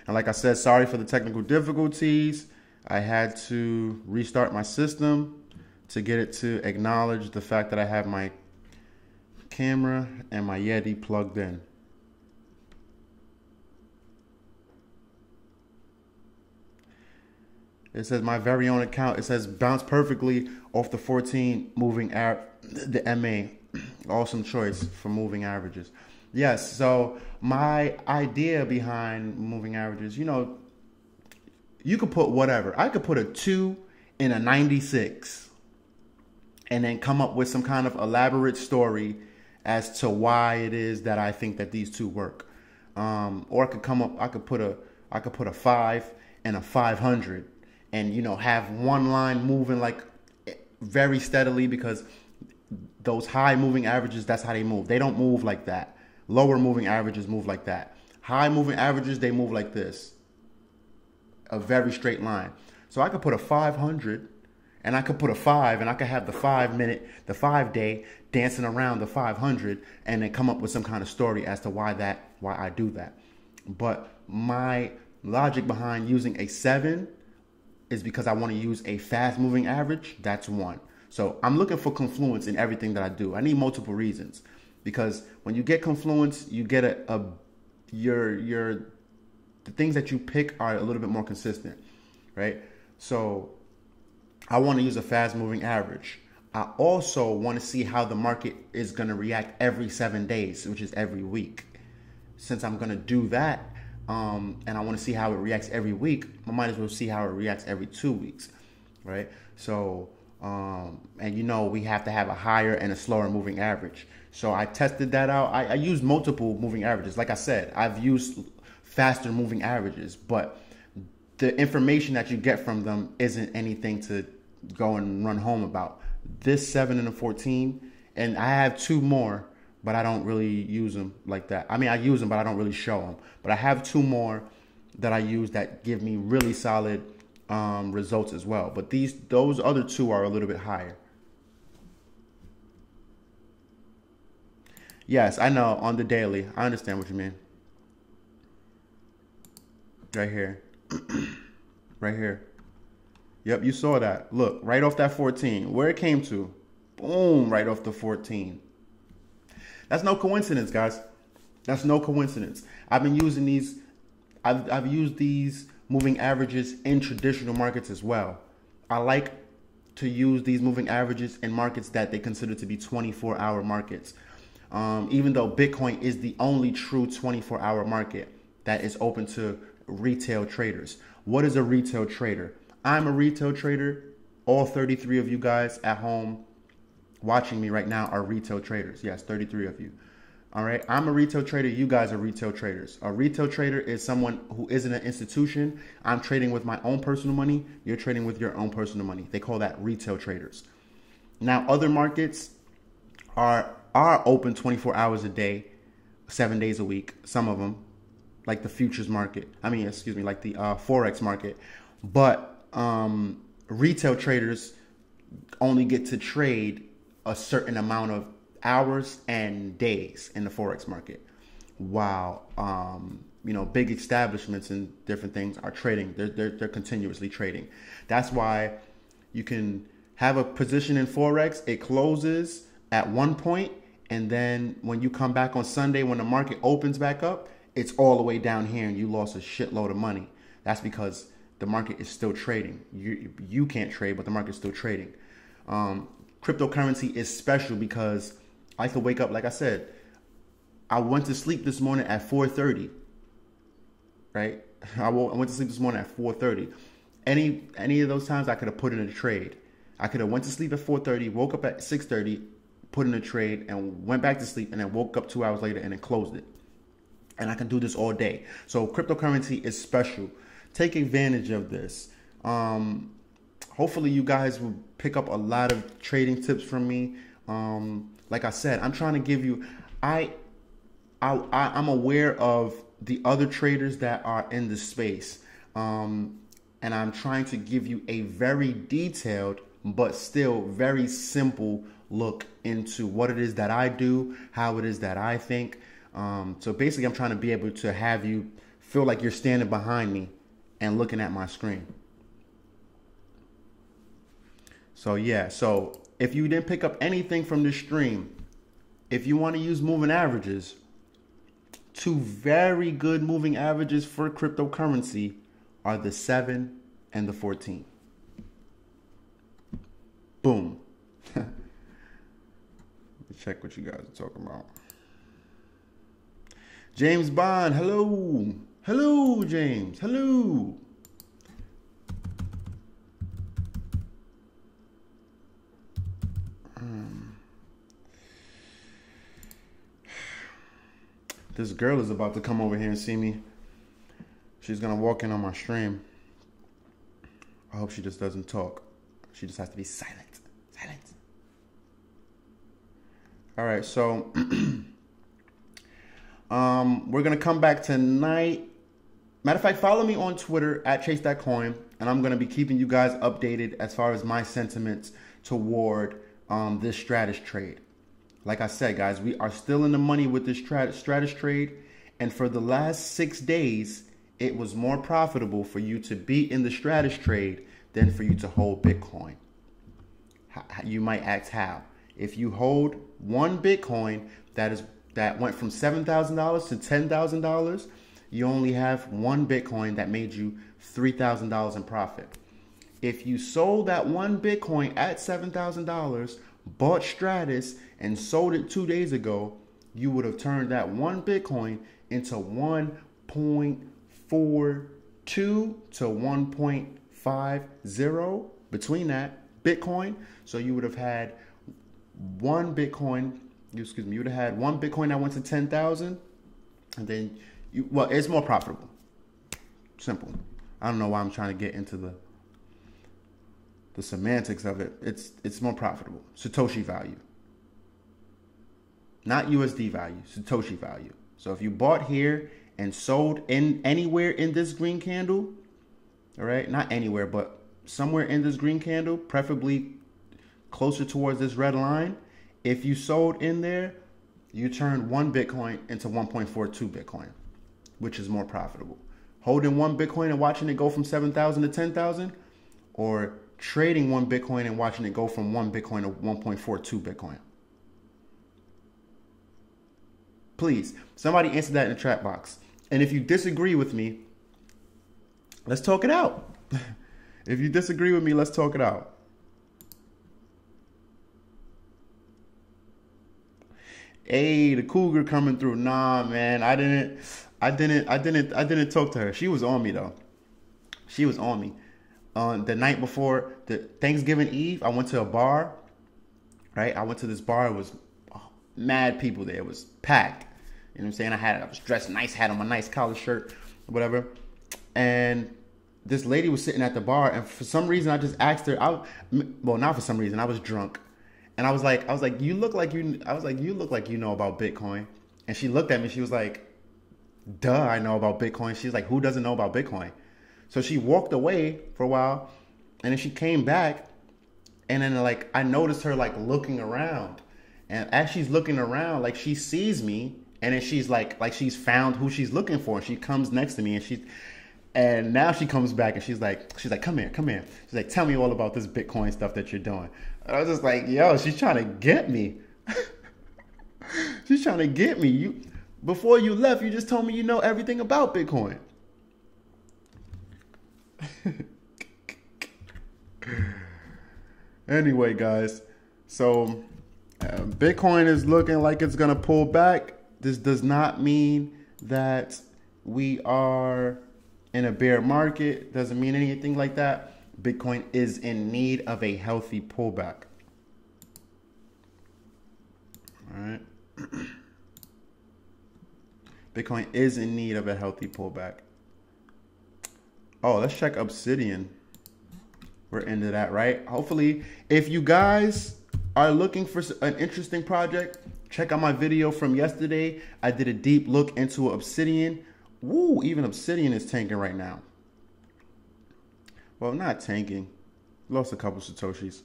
And like I said, sorry for the technical difficulties. I had to restart my system to get it to acknowledge the fact that I have my camera and my Yeti plugged in. It says my very own account. It says bounce perfectly off the 14 moving the MA. Awesome choice for moving averages. Yes, so my idea behind moving averages, you know, you could put whatever. I could put a 2 in a 96 and then come up with some kind of elaborate story as to why it is that I think that these two work. Or I could put a 5 and a 500 and, you know, have one line moving like very steadily, because those high moving averages, that's how they move. They don't move like that. Lower moving averages move like that. High moving averages, they move like this. A very straight line. So I could put a 500 and I could put a 5 and I could have the 5 day dancing around the 500 and then come up with some kind of story as to why I do that. But my logic behind using a 7 is because I want to use a fast moving average. That's one. So I'm looking for confluence in everything that I do. I need multiple reasons, because when you get confluence, you get the things that you pick are a little bit more consistent, right? So I want to use a fast moving average. I also want to see how the market is going to react every 7 days, which is every week. Since I'm going to do that, and I want to see how it reacts every week, I might as well see how it reacts every 2 weeks, right? So, and you know, we have to have a higher and a slower moving average. So I tested that out. I used multiple moving averages. Like I said, I've used faster moving averages, but the information that you get from them isn't anything to go and run home about. This 7 and a 14, and I have 2 more, but I don't really use them like that. I mean, I use them, but I don't really show them. But I have 2 more that I use that give me really solid results as well. But those other 2 are a little bit higher. Yes, I know, on the daily. I understand what you mean. Right here. Right here. Yep, you saw that. Look, right off that 14. Where it came to. Boom, right off the 14. That's no coincidence, guys. That's no coincidence. I've been using these. I've used these moving averages in traditional markets as well. I like to use these moving averages in markets that they consider to be 24-hour markets. Even though Bitcoin is the only true 24-hour market that is open to retail traders. What is a retail trader? I'm a retail trader. All 33 of you guys at home watching me right now are retail traders. Yes, 33 of you. All right. I'm a retail trader. You guys are retail traders. A retail trader is someone who isn't an institution. I'm trading with my own personal money. You're trading with your own personal money. They call that retail traders. Now, other markets are open 24 hours a day, 7 days a week. Some of them, like the futures market. Like the Forex market. But retail traders only get to trade a certain amount of hours and days in the Forex market, while big establishments and different things are trading. They're continuously trading. That's why you can have a position in Forex. It closes at one point, and then when you come back on Sunday, when the market opens back up, it's all the way down here, and you lost a shitload of money. That's because the market is still trading. You can't trade, but the market's still trading. Cryptocurrency is special because I could wake up, like I said, I went to sleep this morning at 4:30, right? I went to sleep this morning at 4:30. Any of those times I could have put in a trade. I could have went to sleep at 4:30, woke up at 6:30, put in a trade, and went back to sleep, and then woke up 2 hours later and then closed it. And I can do this all day. So cryptocurrency is special. Take advantage of this. Hopefully you guys will pick up a lot of trading tips from me. Like I said, I'm trying to give you, I'm aware of the other traders that are in the space. And I'm trying to give you a very detailed, but still very simple look into what it is that I do, how it is that I think. So basically I'm trying to be able to have you feel like you're standing behind me and looking at my screen. So yeah, so if you didn't pick up anything from this stream, if you want to use moving averages, 2 very good moving averages for cryptocurrency are the 7 and the 14th. Boom. Let's check what you guys are talking about. James Bond, hello. Hello, James. Hello. This girl is about to come over here and see me. She's going to walk in on my stream. I hope she just doesn't talk. She just has to be silent. Silent. All right, so we're going to come back tonight. Matter of fact, follow me on Twitter at Chase.Coin, and I'm going to be keeping you guys updated as far as my sentiments toward this Stratus trade. Like I said, guys, we are still in the money with this Stratus trade. And for the last 6 days, it was more profitable for you to be in the Stratus trade than for you to hold Bitcoin. You might ask how. If you hold one Bitcoin that went from $7,000 to $10,000, you only have one Bitcoin that made you $3,000 in profit. If you sold that one Bitcoin at $7,000, bought Stratus and sold it 2 days ago, you would have turned that one Bitcoin into 1.42 to 1.50 between that Bitcoin. So you would have had one Bitcoin, you would have had one Bitcoin that went to 10,000, and then well, it's more profitable. Simple. I don't know why I'm trying to get into the semantics of it. It's more profitable. Satoshi value. Not USD value, Satoshi value. So if you bought here and sold in anywhere in this green candle, all right, not anywhere, but somewhere in this green candle, preferably closer towards this red line, if you sold in there, you turned one Bitcoin into 1.42 Bitcoin, which is more profitable. Holding one Bitcoin and watching it go from 7,000 to 10,000, or trading one Bitcoin and watching it go from one Bitcoin to 1.42 Bitcoin. Please, somebody answer that in the chat box. And if you disagree with me, let's talk it out. If you disagree with me, let's talk it out. Hey, the cougar coming through. Nah, man, I didn't talk to her. She was on me though. She was on me. On the night before the Thanksgiving Eve, I went to a bar. Right, I went to this bar. It was mad people there. It was packed. You know what I'm saying? I was dressed nice, had on my nice collar shirt, whatever. And this lady was sitting at the bar, and for some reason, I just asked her. Well, not for some reason. I was drunk, and I was like, you look like you know about Bitcoin. And she looked at me. She was like, duh, I know about Bitcoin. She's like, who doesn't know about Bitcoin? So she walked away for a while, and then she came back, and then like I noticed her like looking around, and as she's looking around, like she sees me, and then she's like she's found who she's looking for, and she comes next to me, and now she comes back, and she's like, come here. She's like, tell me all about this Bitcoin stuff that you're doing. And I was just like, yo, she's trying to get me. She's trying to get me. Before you left, you just told me you know everything about Bitcoin. Anyway, guys, so Bitcoin is looking like it's going to pull back. This does not mean that we are in a bear market. Doesn't mean anything like that. Bitcoin is in need of a healthy pullback. All right. Bitcoin is in need of a healthy pullback. Oh, let's check Obsidian. We're into that, right? Hopefully, if you guys are looking for an interesting project, check out my video from yesterday. I did a deep look into Obsidian. Woo, even Obsidian is tanking right now. Well, not tanking. Lost a couple Satoshis.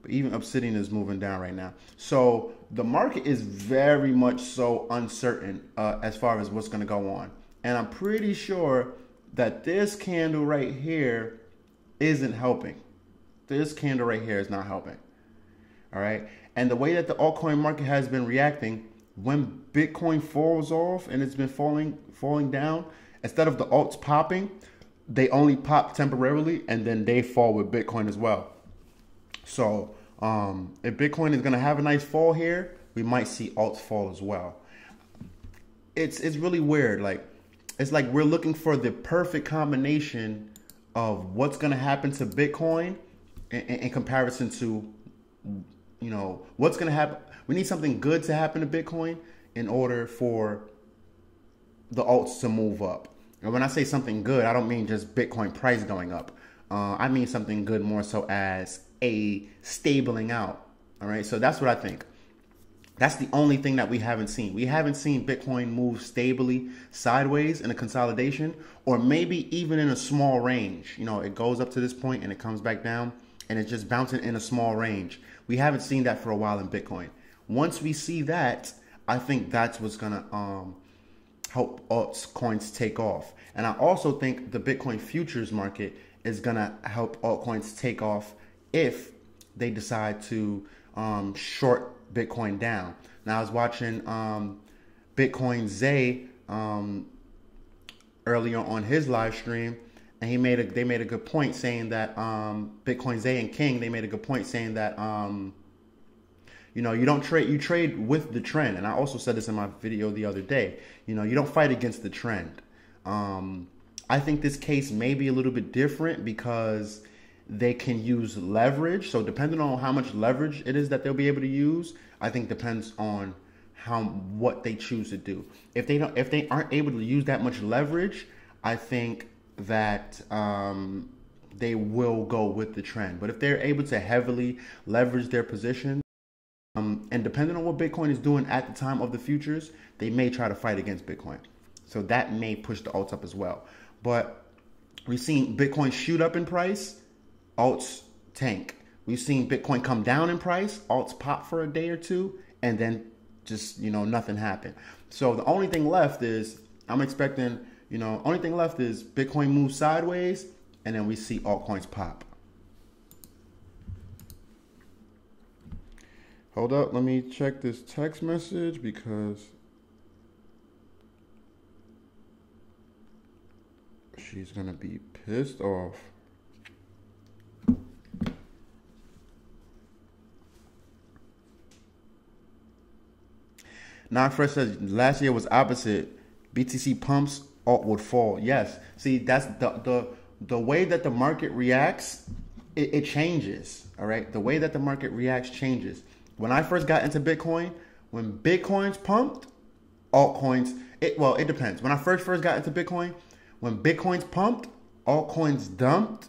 But even Obsidian is moving down right now. So the market is very much so uncertain as far as what's going to go on. And I'm pretty sure that this candle right here isn't helping. This candle right here is not helping. All right. And the way that the altcoin market has been reacting, when Bitcoin falls off and it's been falling down, instead of the alts popping, they only pop temporarily and then they fall with Bitcoin as well. So if Bitcoin is going to have a nice fall here, we might see alts fall as well. It's really weird. Like, it's like we're looking for the perfect combination of what's going to happen to Bitcoin in comparison to, you know, what's going to happen. We need something good to happen to Bitcoin in order for the alts to move up. And when I say something good, I don't mean just Bitcoin price going up. I mean something good more so as a stabling out. All right. So that's what I think. That's the only thing that we haven't seen. We haven't seen Bitcoin move stably sideways in a consolidation, or maybe even in a small range. You know, it goes up to this point and it comes back down and it's just bouncing in a small range. We haven't seen that for a while in Bitcoin. Once we see that, I think that's what's going to help altcoins take off. And I also think the Bitcoin futures market is going to help altcoins take off if they decide to short Bitcoin down. Now I was watching Bitcoin Zay earlier on his live stream, and they made a good point saying that Bitcoin Zay and King, they made a good point saying that you know, you trade with the trend. And I also said this in my video the other day. You know, you don't fight against the trend. I think this case may be a little bit different because they can use leverage. So depending on how much leverage it is that they'll be able to use, I think depends on what they choose to do. If they aren't able to use that much leverage, I think that they will go with the trend. But if they're able to heavily leverage their position, and depending on what Bitcoin is doing at the time of the futures, they may try to fight against Bitcoin. So that may push the alts up as well. But we've seen Bitcoin shoot up in price, alts tank. We've seen Bitcoin come down in price, alts pop for a day or two, and then just, you know, nothing happened. So the only thing left is, I'm expecting, you know, only thing left is Bitcoin move sideways, and then we see altcoins pop. Hold up, let me check this text message because she's gonna be pissed off. Non-fresh says last year was opposite. BTC pumps, alt would fall. Yes. See, that's the way that the market reacts, it changes. All right. The way that the market reacts changes. When I first got into Bitcoin, when Bitcoins pumped, altcoins, it depends. When I first got into Bitcoin, when Bitcoins pumped, altcoins dumped.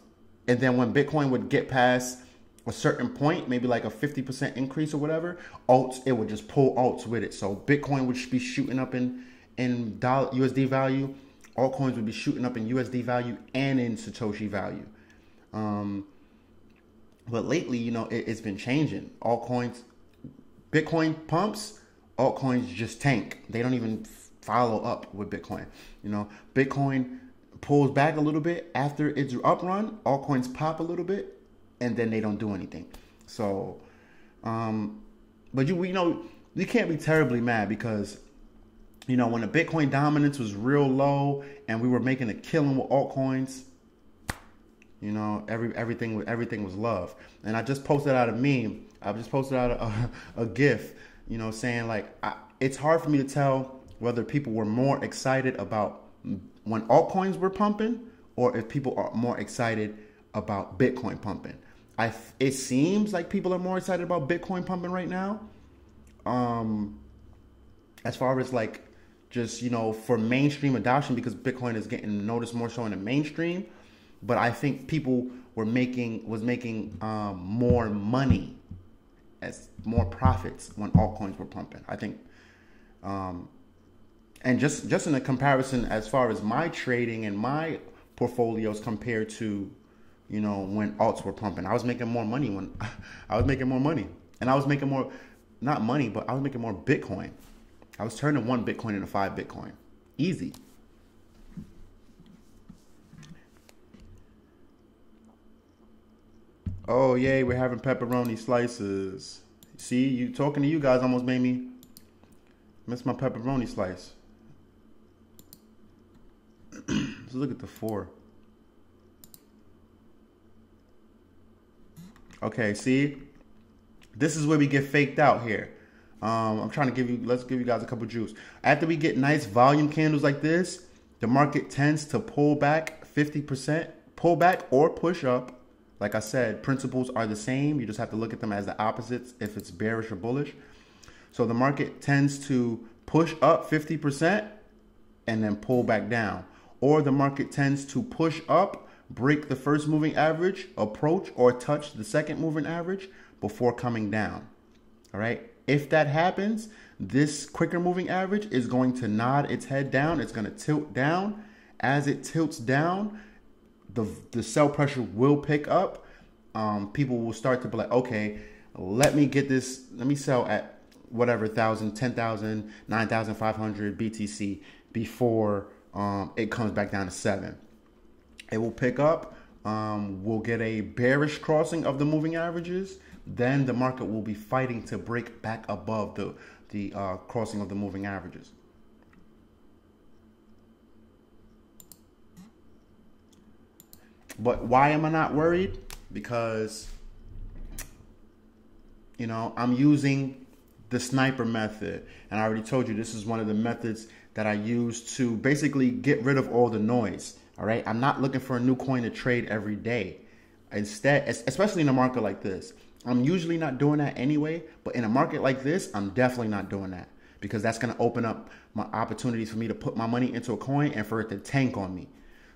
And then when Bitcoin would get past a certain point, maybe like a 50% increase or whatever, alts, it would just pull alts with it. So Bitcoin would be shooting up in USD value. Altcoins would be shooting up in USD value and in Satoshi value. But lately, you know, it's been changing. Altcoins, Bitcoin pumps, altcoins just tank. They don't even follow up with Bitcoin. You know, Bitcoin pulls back a little bit after its up run, altcoins pop a little bit, and then they don't do anything. So, but you know, you can't be terribly mad because, you know, when the Bitcoin dominance was real low and we were making a killing with altcoins, you know, everything was love. And I just posted out a meme. I just posted out a GIF, you know, saying like, it's hard for me to tell whether people were more excited about when altcoins were pumping or if people are more excited about Bitcoin pumping. It seems like people are more excited about Bitcoin pumping right now. As far as like just, you know, for mainstream adoption, because Bitcoin is getting noticed more so in the mainstream. But I think people was making more money, as more profits when altcoins were pumping. I think, and just in a comparison as far as my trading and my portfolios compared to, you know, when alts were pumping, I was making more money when I was making more money, and I was making more, not money, but I was making more Bitcoin. I was turning 1 Bitcoin into 5 Bitcoin, easy. Oh, yay, we're having pepperoni slices. See, you talking to you guys almost made me miss my pepperoni slice. Let's look at the 4. Okay, see, this is where we get faked out here. I'm trying to let's give you guys a couple juice. After we get nice volume candles like this, the market tends to pull back 50%, pull back or push up. Like I said, principles are the same. You just have to look at them as the opposites if it's bearish or bullish. So the market tends to push up 50% and then pull back down. Or the market tends to push up, break the first moving average, approach or touch the second moving average before coming down. All right. If that happens, this quicker moving average is going to nod its head down. It's going to tilt down. As it tilts down, the sell pressure will pick up. People will start to be like, okay, let me sell at whatever 1,000, 10,000, 9,500 BTC before it comes back down to 7. It will pick up. We'll get a bearish crossing of the moving averages. Then the market will be fighting to break back above the crossing of the moving averages. But why am I not worried? Because, you know, I'm using the sniper method. And I already told you this is one of the methods that I use to basically get rid of all the noise. All right. I'm not looking for a new coin to trade every day. Instead, especially in a market like this, I'm usually not doing that anyway. But in a market like this, I'm definitely not doing that, because that's going to open up my opportunities for me to put my money into a coin and for it to tank on me.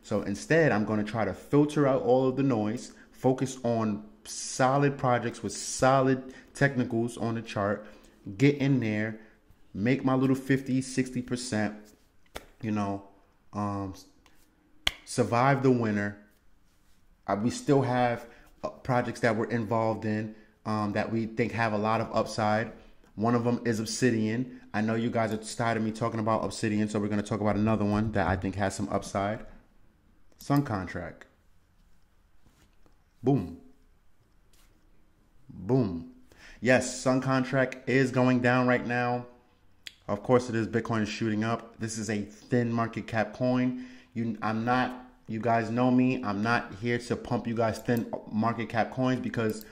So instead, I'm going to try to filter out all of the noise, focus on solid projects with solid technicals on the chart, get in there, make my little 50, 60%, you know, survive the winter. We still have projects that we're involved in that we think have a lot of upside. One of them is Obsidian. I know you guys are tired of me talking about Obsidian, so we're going to talk about another one that I think has some upside. Sun contract. Boom. Boom. Yes, Sun contract is going down right now. Of course it is. Bitcoin is shooting up. This is a thin market cap coin. You guys know me. I'm not here to pump you guys thin market cap coins, because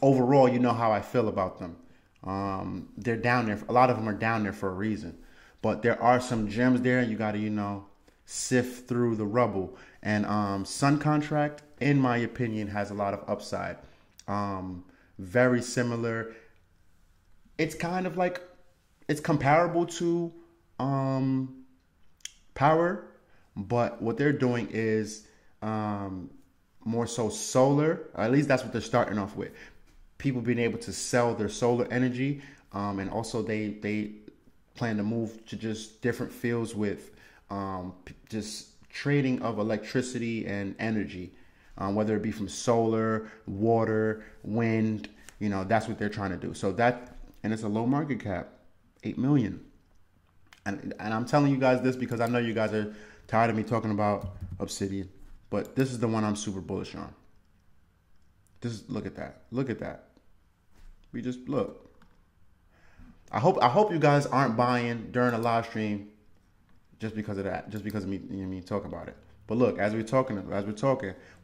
overall, you know how I feel about them. They're down there. A lot of them are down there for a reason. But there are some gems there. You got to, you know, sift through the rubble. And Sun contract, in my opinion, has a lot of upside. Very similar. It's kind of like, it's comparable to Power, but what they're doing is more so solar. Or at least that's what they're starting off with. People being able to sell their solar energy, and also they plan to move to just different fields with just trading of electricity and energy, whether it be from solar, water, wind. You know, that's what they're trying to do. So that, and it's a low market cap, 8 million. And I'm telling you guys this because I know you guys are tired of me talking about Obsidian, but this is the one I'm super bullish on. Look at that. Look at that. We just look. I hope you guys aren't buying during a live stream just because of that, just because of me talking about it. But look, as we're talking,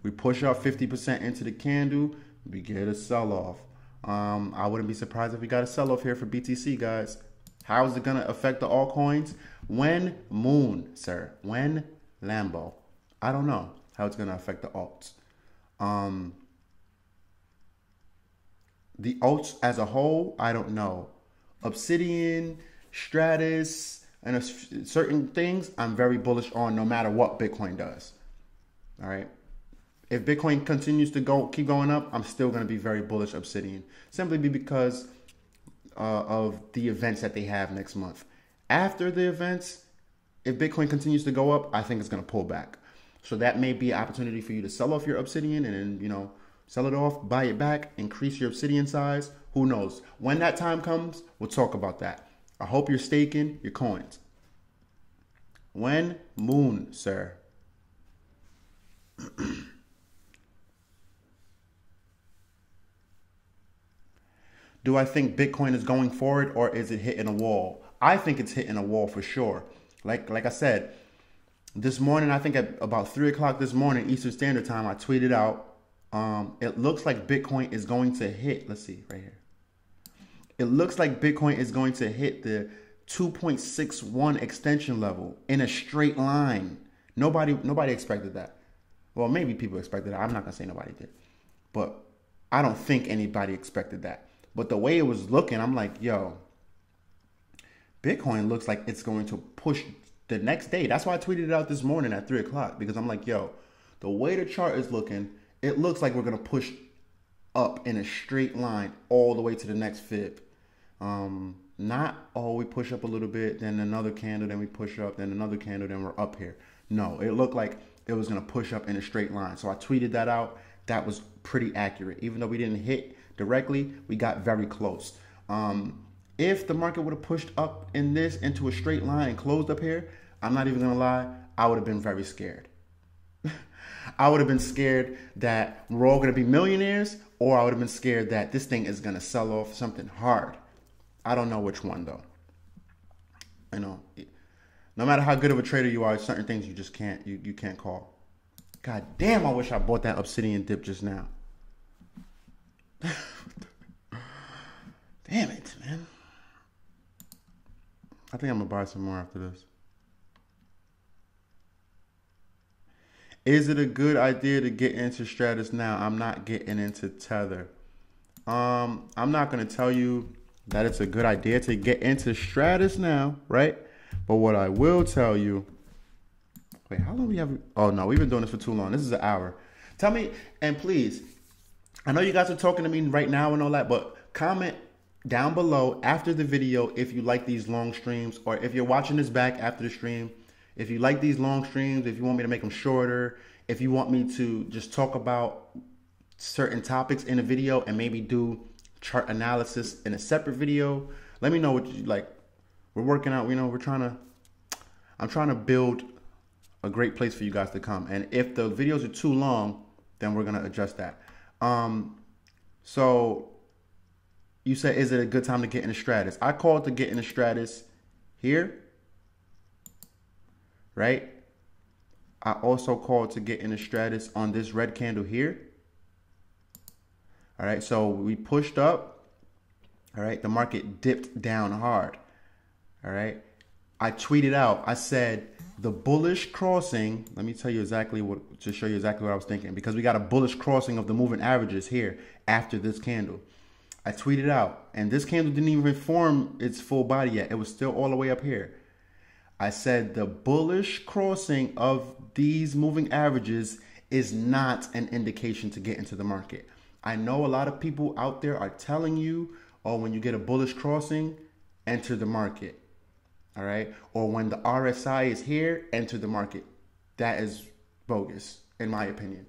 we push up 50% into the candle, we get a sell-off. I wouldn't be surprised if we got a sell-off here for BTC, guys. How is it going to affect the altcoins? When Moon, sir. When Lambo. I don't know how it's going to affect the alts. The alts as a whole, I don't know. Obsidian, Stratus, and certain things I'm very bullish on no matter what Bitcoin does. All right. If Bitcoin continues to keep going up, I'm still going to be very bullish Obsidian, simply because of the events that they have next month. After the events, if Bitcoin continues to go up, I think it's going to pull back. So that may be an opportunity for you to sell off your Obsidian and then, you know, sell it off, buy it back, increase your Obsidian size. Who knows? When that time comes, we'll talk about that. I hope you're staking your coins. When Moon, sir. Do I think Bitcoin is going forward, or is it hitting a wall? I think it's hitting a wall for sure. Like I said, this morning, I think at about 3 o'clock this morning, Eastern Standard Time, I tweeted out It looks like Bitcoin is going to hit, let's see right here. It looks like Bitcoin is going to hit the 2.61 extension level in a straight line. Nobody expected that. Well, maybe people expected that. I'm not going to say nobody did. But I don't think anybody expected that. But the way it was looking, I'm like, yo, Bitcoin looks like it's going to push the next day. That's why I tweeted it out this morning at 3 o'clock, because I'm like, yo, the way the chart is looking, it looks like we're going to push up in a straight line all the way to the next fib. Not, oh, we push up a little bit, then another candle, then we push up, then another candle, then we're up here. No, it looked like it was going to push up in a straight line. So I tweeted that out. That was pretty accurate. Even though we didn't hit directly, we got very close. If the market would have pushed up in this into a straight line and closed up here, I'm not even going to lie, I would have been very scared. I would have been scared that we're all going to be millionaires, or I would have been scared that this thing is going to sell off something hard. I don't know which one, though. You know, no matter how good of a trader you are, certain things you just can't, you can't call. God damn, I wish I bought that obsidian dip just now. Damn it, man. I think I'm going to buy some more after this. Is it a good idea to get into Stratus now? I'm not getting into Tether. I'm not going to tell you that it's a good idea to get into Stratus now, right? But what I will tell you, wait, how long we have? Oh no, we've been doing this for too long. This is an hour. Tell me, and please, I know you guys are talking to me right now and all that, but comment down below after the video if you like these long streams, or if you're watching this back after the stream, if you like these long streams, if you want me to make them shorter, if you want me to just talk about certain topics in a video and maybe do chart analysis in a separate video, let me know what you like. We're working out, you know, I'm trying to build a great place for you guys to come. And if the videos are too long, then we're going to adjust that. So you said, is it a good time to get in a Stratus? I called to get in a Stratus here, right? I also called to get in a Stratus on this red candle here. All right, so we pushed up. All right, the market dipped down hard. All right, I tweeted out, I said the bullish crossing, let me tell you exactly what, to show you exactly what I was thinking, because we got a bullish crossing of the moving averages here after this candle. I tweeted out, and this candle didn't even form its full body yet. It was still all the way up here. I said the bullish crossing of these moving averages is not an indication to get into the market. I know a lot of people out there are telling you, oh, when you get a bullish crossing, enter the market. All right. Or when the RSI is here, enter the market. That is bogus, in my opinion.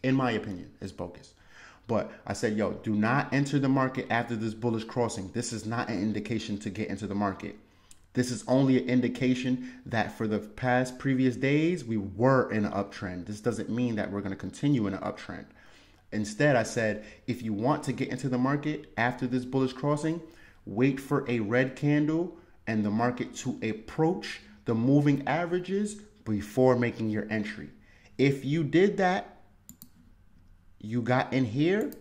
In my opinion, it's bogus. But I said, yo, do not enter the market after this bullish crossing. This is not an indication to get into the market. This is only an indication that for the past previous days, we were in an uptrend. This doesn't mean that we're going to continue in an uptrend. Instead, I said, if you want to get into the market after this bullish crossing, wait for a red candle and the market to approach the moving averages before making your entry. If you did that, you got in here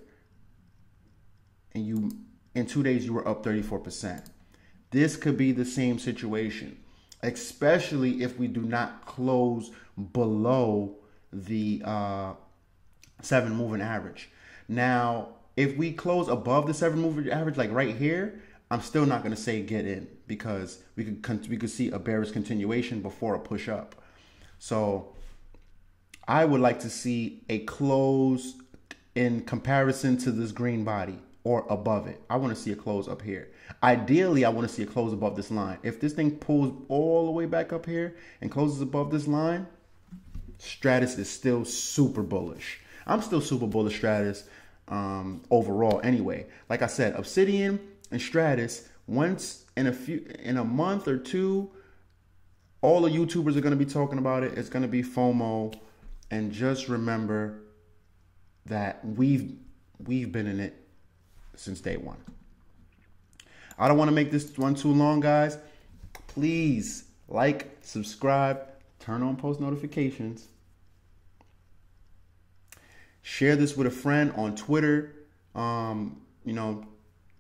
and in 2 days you were up 34%. This could be the same situation, especially if we do not close below the 7 moving average. Now, if we close above the 7 moving average, like right here, I'm still not going to say get in, because we could see a bearish continuation before a push up. So I would like to see a close in comparison to this green body or above it. I want to see a close up here. Ideally, I want to see a close above this line. If this thing pulls all the way back up here and closes above this line, Stratus is still super bullish. I'm still super bullish Stratus overall anyway. Like I said, Obsidian and Stratus, once in a month or two, all the YouTubers are going to be talking about it. It's going to be FOMO. And just remember that we've been in it since day one. I don't want to make this one too long, guys. Please like, subscribe, turn on post notifications. Share this with a friend on Twitter. You know,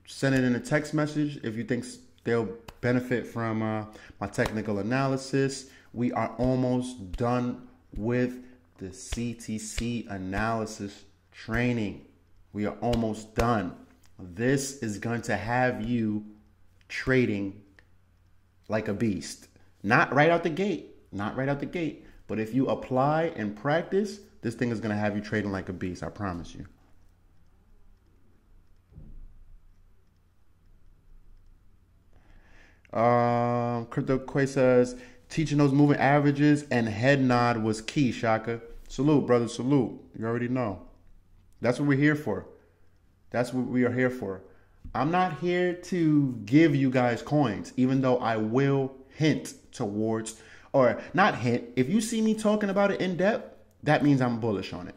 send it in a text message if you think they'll benefit from my technical analysis. We are almost done with the CTC analysis training. We are almost done. This is going to have you trading like a beast. Not right out the gate. Not right out the gate. But if you apply and practice, this thing is going to have you trading like a beast. I promise you. Crypto Quay says, teaching those moving averages and head nod was key, Shaka. Salute, brother. Salute. You already know. That's what we're here for. That's what we are here for. I'm not here to give you guys coins, even though I will hint towards, or not hint. If you see me talking about it in depth, that means I'm bullish on it.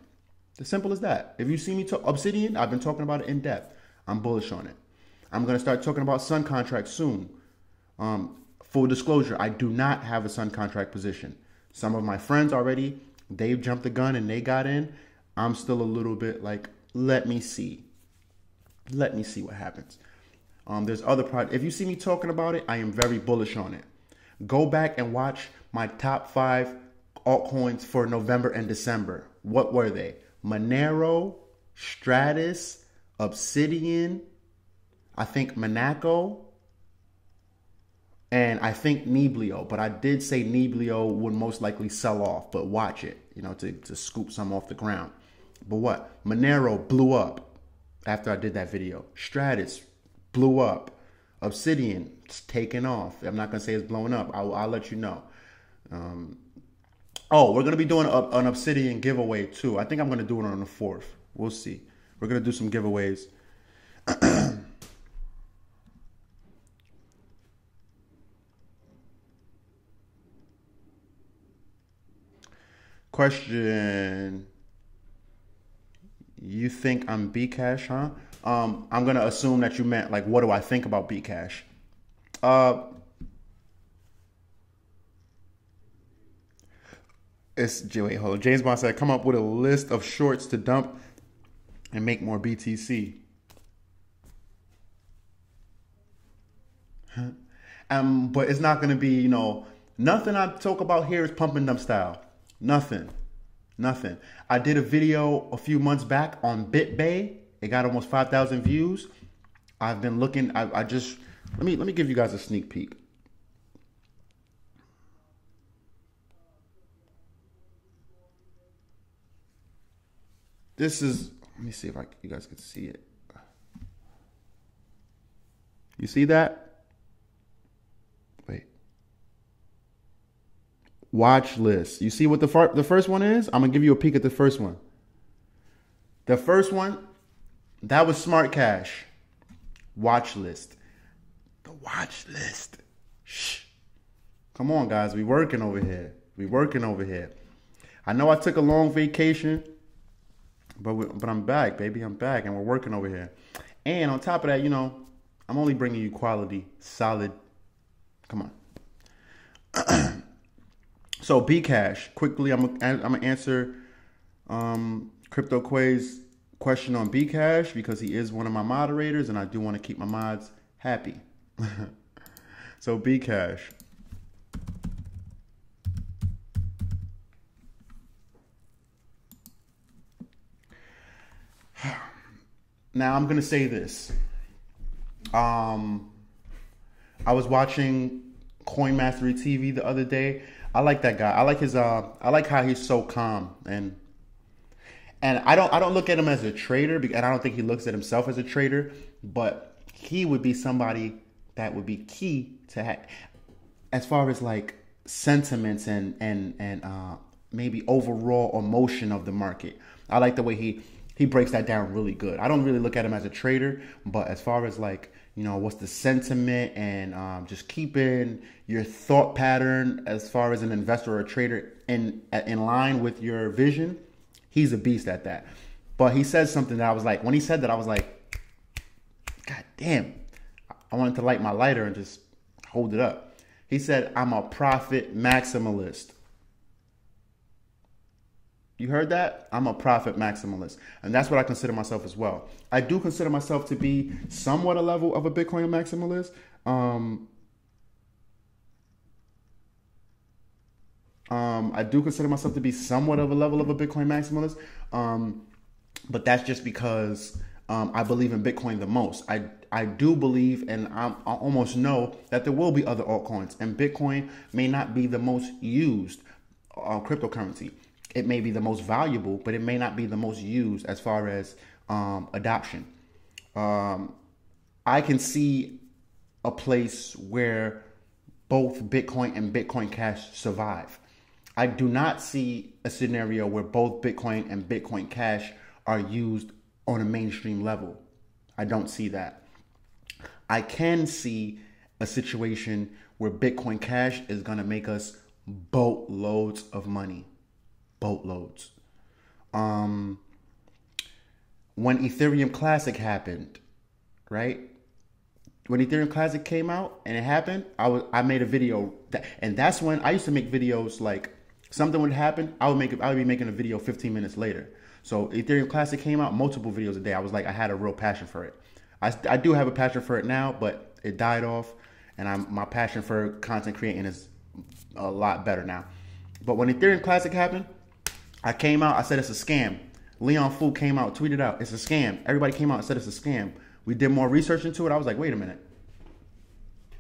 As simple as that. If you see me talk Obsidian, I've been talking about it in depth. I'm bullish on it. I'm going to start talking about Sun contracts soon. Full disclosure, I do not have a Sun contract position. Some of my friends already, they've jumped the gun and they got in. I'm still a little bit like, let me see. Let me see what happens. There's other projects. If you see me talking about it, I am very bullish on it. Go back and watch my top 5 altcoins for November and December. What were they? Monero, Stratus, Obsidian, I think Monaco, and I think Neblio. But I did say Neblio would most likely sell off, but watch it, you know, to scoop some off the ground. But what? Monero blew up after I did that video. Stratus blew up. Obsidian, it's taken off. I'm not going to say it's blowing up. I'll let you know. Oh, we're going to be doing an Obsidian giveaway too. I think I'm going to do it on the 4th. We'll see. We're going to do some giveaways. Question. You think I'm Bcash, huh? I'm going to assume that you meant, like, what do I think about Bcash? Wait, hold on. James Bond said, come up with a list of shorts to dump and make more BTC. But it's not going to be, you know, nothing I talk about here is pump and dump style. Nothing. I did a video a few months back on BitBay. It got almost 5,000 views. I've been looking. I just let me give you guys a sneak peek. This is. Let me see if you guys can see it. You see that? Wait. Watch list. You see what the first one is? I'm going to give you a peek at the first one. The first one, that was Smart Cash. Watch list. The watch list. Shh. Come on, guys. We working over here. I know I took a long vacation, but I'm back, baby. I'm back, and we're working over here. And on top of that, you know, I'm only bringing you quality, solid. Come on. So Bcash, quickly, I'm gonna answer Crypto Quay's question on Bcash because he is one of my moderators, and I do want to keep my mods happy. So Bcash. Now I'm gonna say this. I was watching Coin Mastery TV the other day. I like that guy. I like his. I like how he's so calm and I don't look at him as a trader, and I don't think he looks at himself as a trader. But he would be somebody that would be key to as far as like sentiments and maybe overall emotion of the market. I like the way he breaks that down really good. I don't really look at him as a trader, but as far as like, you know, what's the sentiment and just keeping your thought pattern as far as an investor or a trader in line with your vision, he's a beast at that. But he said something that I was like, when he said that, I was like, God damn. I wanted to light my lighter and just hold it up. He said, I'm a profit maximalist. You heard that? I'm a profit maximalist. And that's what I consider myself as well. I do consider myself to be somewhat a level of a Bitcoin maximalist. I do consider myself to be somewhat of a level of a Bitcoin maximalist. But that's just because I believe in Bitcoin the most. I do believe, and I almost know that there will be other altcoins, and Bitcoin may not be the most used cryptocurrency. It may be the most valuable, but it may not be the most used as far as adoption. I can see a place where both Bitcoin and Bitcoin Cash survive. I do not see a scenario where both Bitcoin and Bitcoin Cash are used on a mainstream level. I don't see that. I can see a situation where Bitcoin Cash is going to make us boatloads of money. Boatloads. When Ethereum Classic happened, right? When Ethereum Classic came out and it happened, I made a video and that's when I used to make videos like something would happen, I would be making a video 15 minutes later. So Ethereum Classic came out, multiple videos a day. I had a real passion for it. I do have a passion for it now, but it died off, and my passion for content creating is a lot better now. But when Ethereum Classic happened, I came out, I said it's a scam. Leon Fu came out, tweeted out, it's a scam. Everybody came out and said it's a scam. We did more research into it. I was like, wait a minute.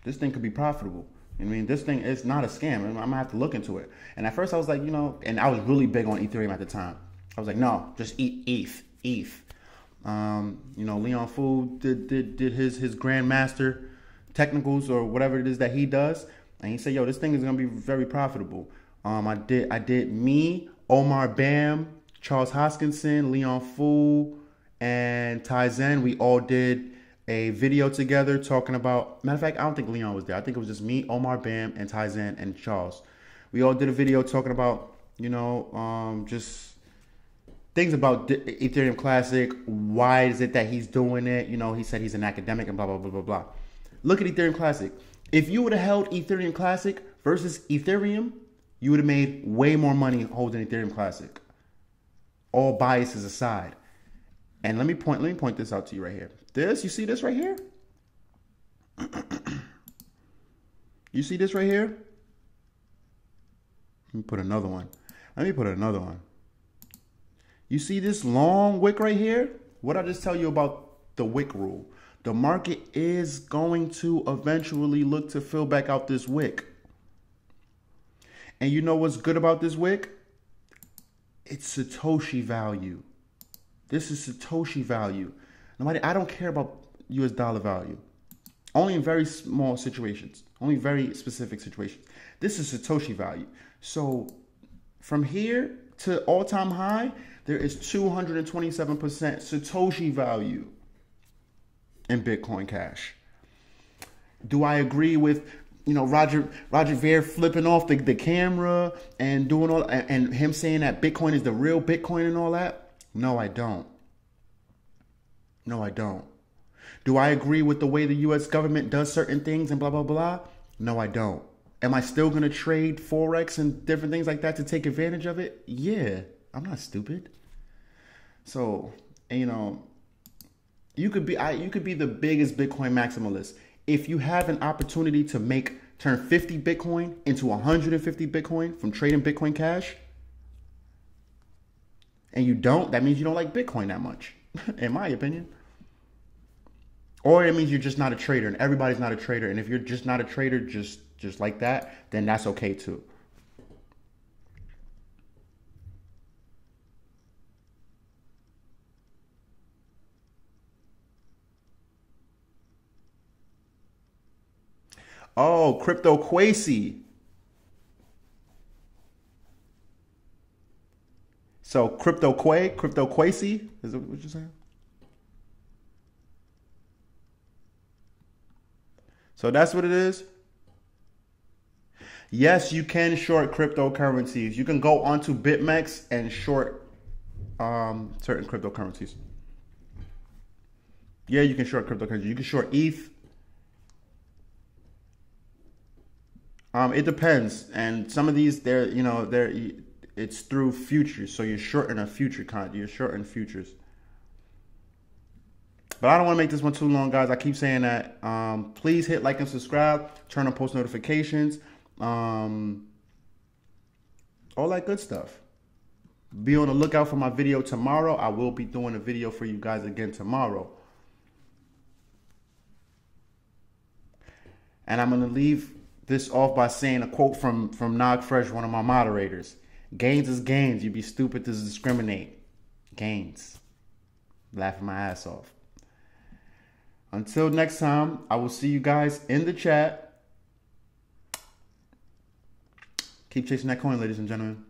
This thing could be profitable. I mean, this thing is not a scam. I'm gonna have to look into it. And at first I was like, and I was really big on Ethereum at the time. I was like, no, just ETH. Leon Fu did his grandmaster technicals or whatever it is that he does, and he said, yo, this thing is gonna be very profitable. I did me, Omar Bam, Charles Hoskinson, Leon Fu, and Tai Zen. We all did a video together talking about, matter of fact, I don't think Leon was there. I think it was just me, Omar Bam, and Tai Zen and Charles. We all did a video talking about, just things about Ethereum Classic. Why is it that he's doing it? He said he's an academic and blah, blah, blah, blah, blah. Look at Ethereum Classic. If you would have held Ethereum Classic versus Ethereum, you would have made way more money holding Ethereum Classic. All biases aside. And let me point this out to you right here. You see this right here? You see this right here? Let me put another one. You see this long wick right here? What I just tell you about the wick rule. The market is going to eventually look to fill back out this wick. And you know what's good about this wick? It's Satoshi value. This is Satoshi value. I don't care about US dollar value. Only in very small situations. Only very specific situations. This is Satoshi value. So from here to all-time high, there is 227% Satoshi value in Bitcoin Cash. Do I agree with Roger Ver flipping off the camera and doing all and him saying that Bitcoin is the real Bitcoin and all that? No, I don't. Do I agree with the way the US government does certain things and blah, blah, blah? No, I don't. Am I still going to trade Forex and different things like that to take advantage of it? Yeah, I'm not stupid. So, you could be the biggest Bitcoin maximalist. If you have an opportunity to turn 50 Bitcoin into 150 Bitcoin from trading Bitcoin Cash, and you don't, that means you don't like Bitcoin that much, in my opinion. Or it means you're just not a trader, and everybody's not a trader. And if you're just not a trader, just like that, then that's okay too. Oh, Crypto Quasi. So Crypto Quasi, is that what you're saying? So that's what it is. Yes, you can short cryptocurrencies. You can go onto BitMEX and short certain cryptocurrencies. Yeah, you can short cryptocurrencies. You can short ETH. It depends, and some of these, it it's through futures. So you're shorting a future contract. You're shorting futures. But I don't want to make this one too long, guys. I keep saying that. Please hit like and subscribe. Turn on post notifications. All that good stuff. Be on the lookout for my video tomorrow. I will be doing a video for you guys again tomorrow. And I'm going to leave this off by saying a quote from Nog Fresh, one of my moderators. Gains is gains. You'd be stupid to discriminate. Gains. Laughing my ass off. Until next time, I will see you guys in the chat. Keep chasing that coin, ladies and gentlemen.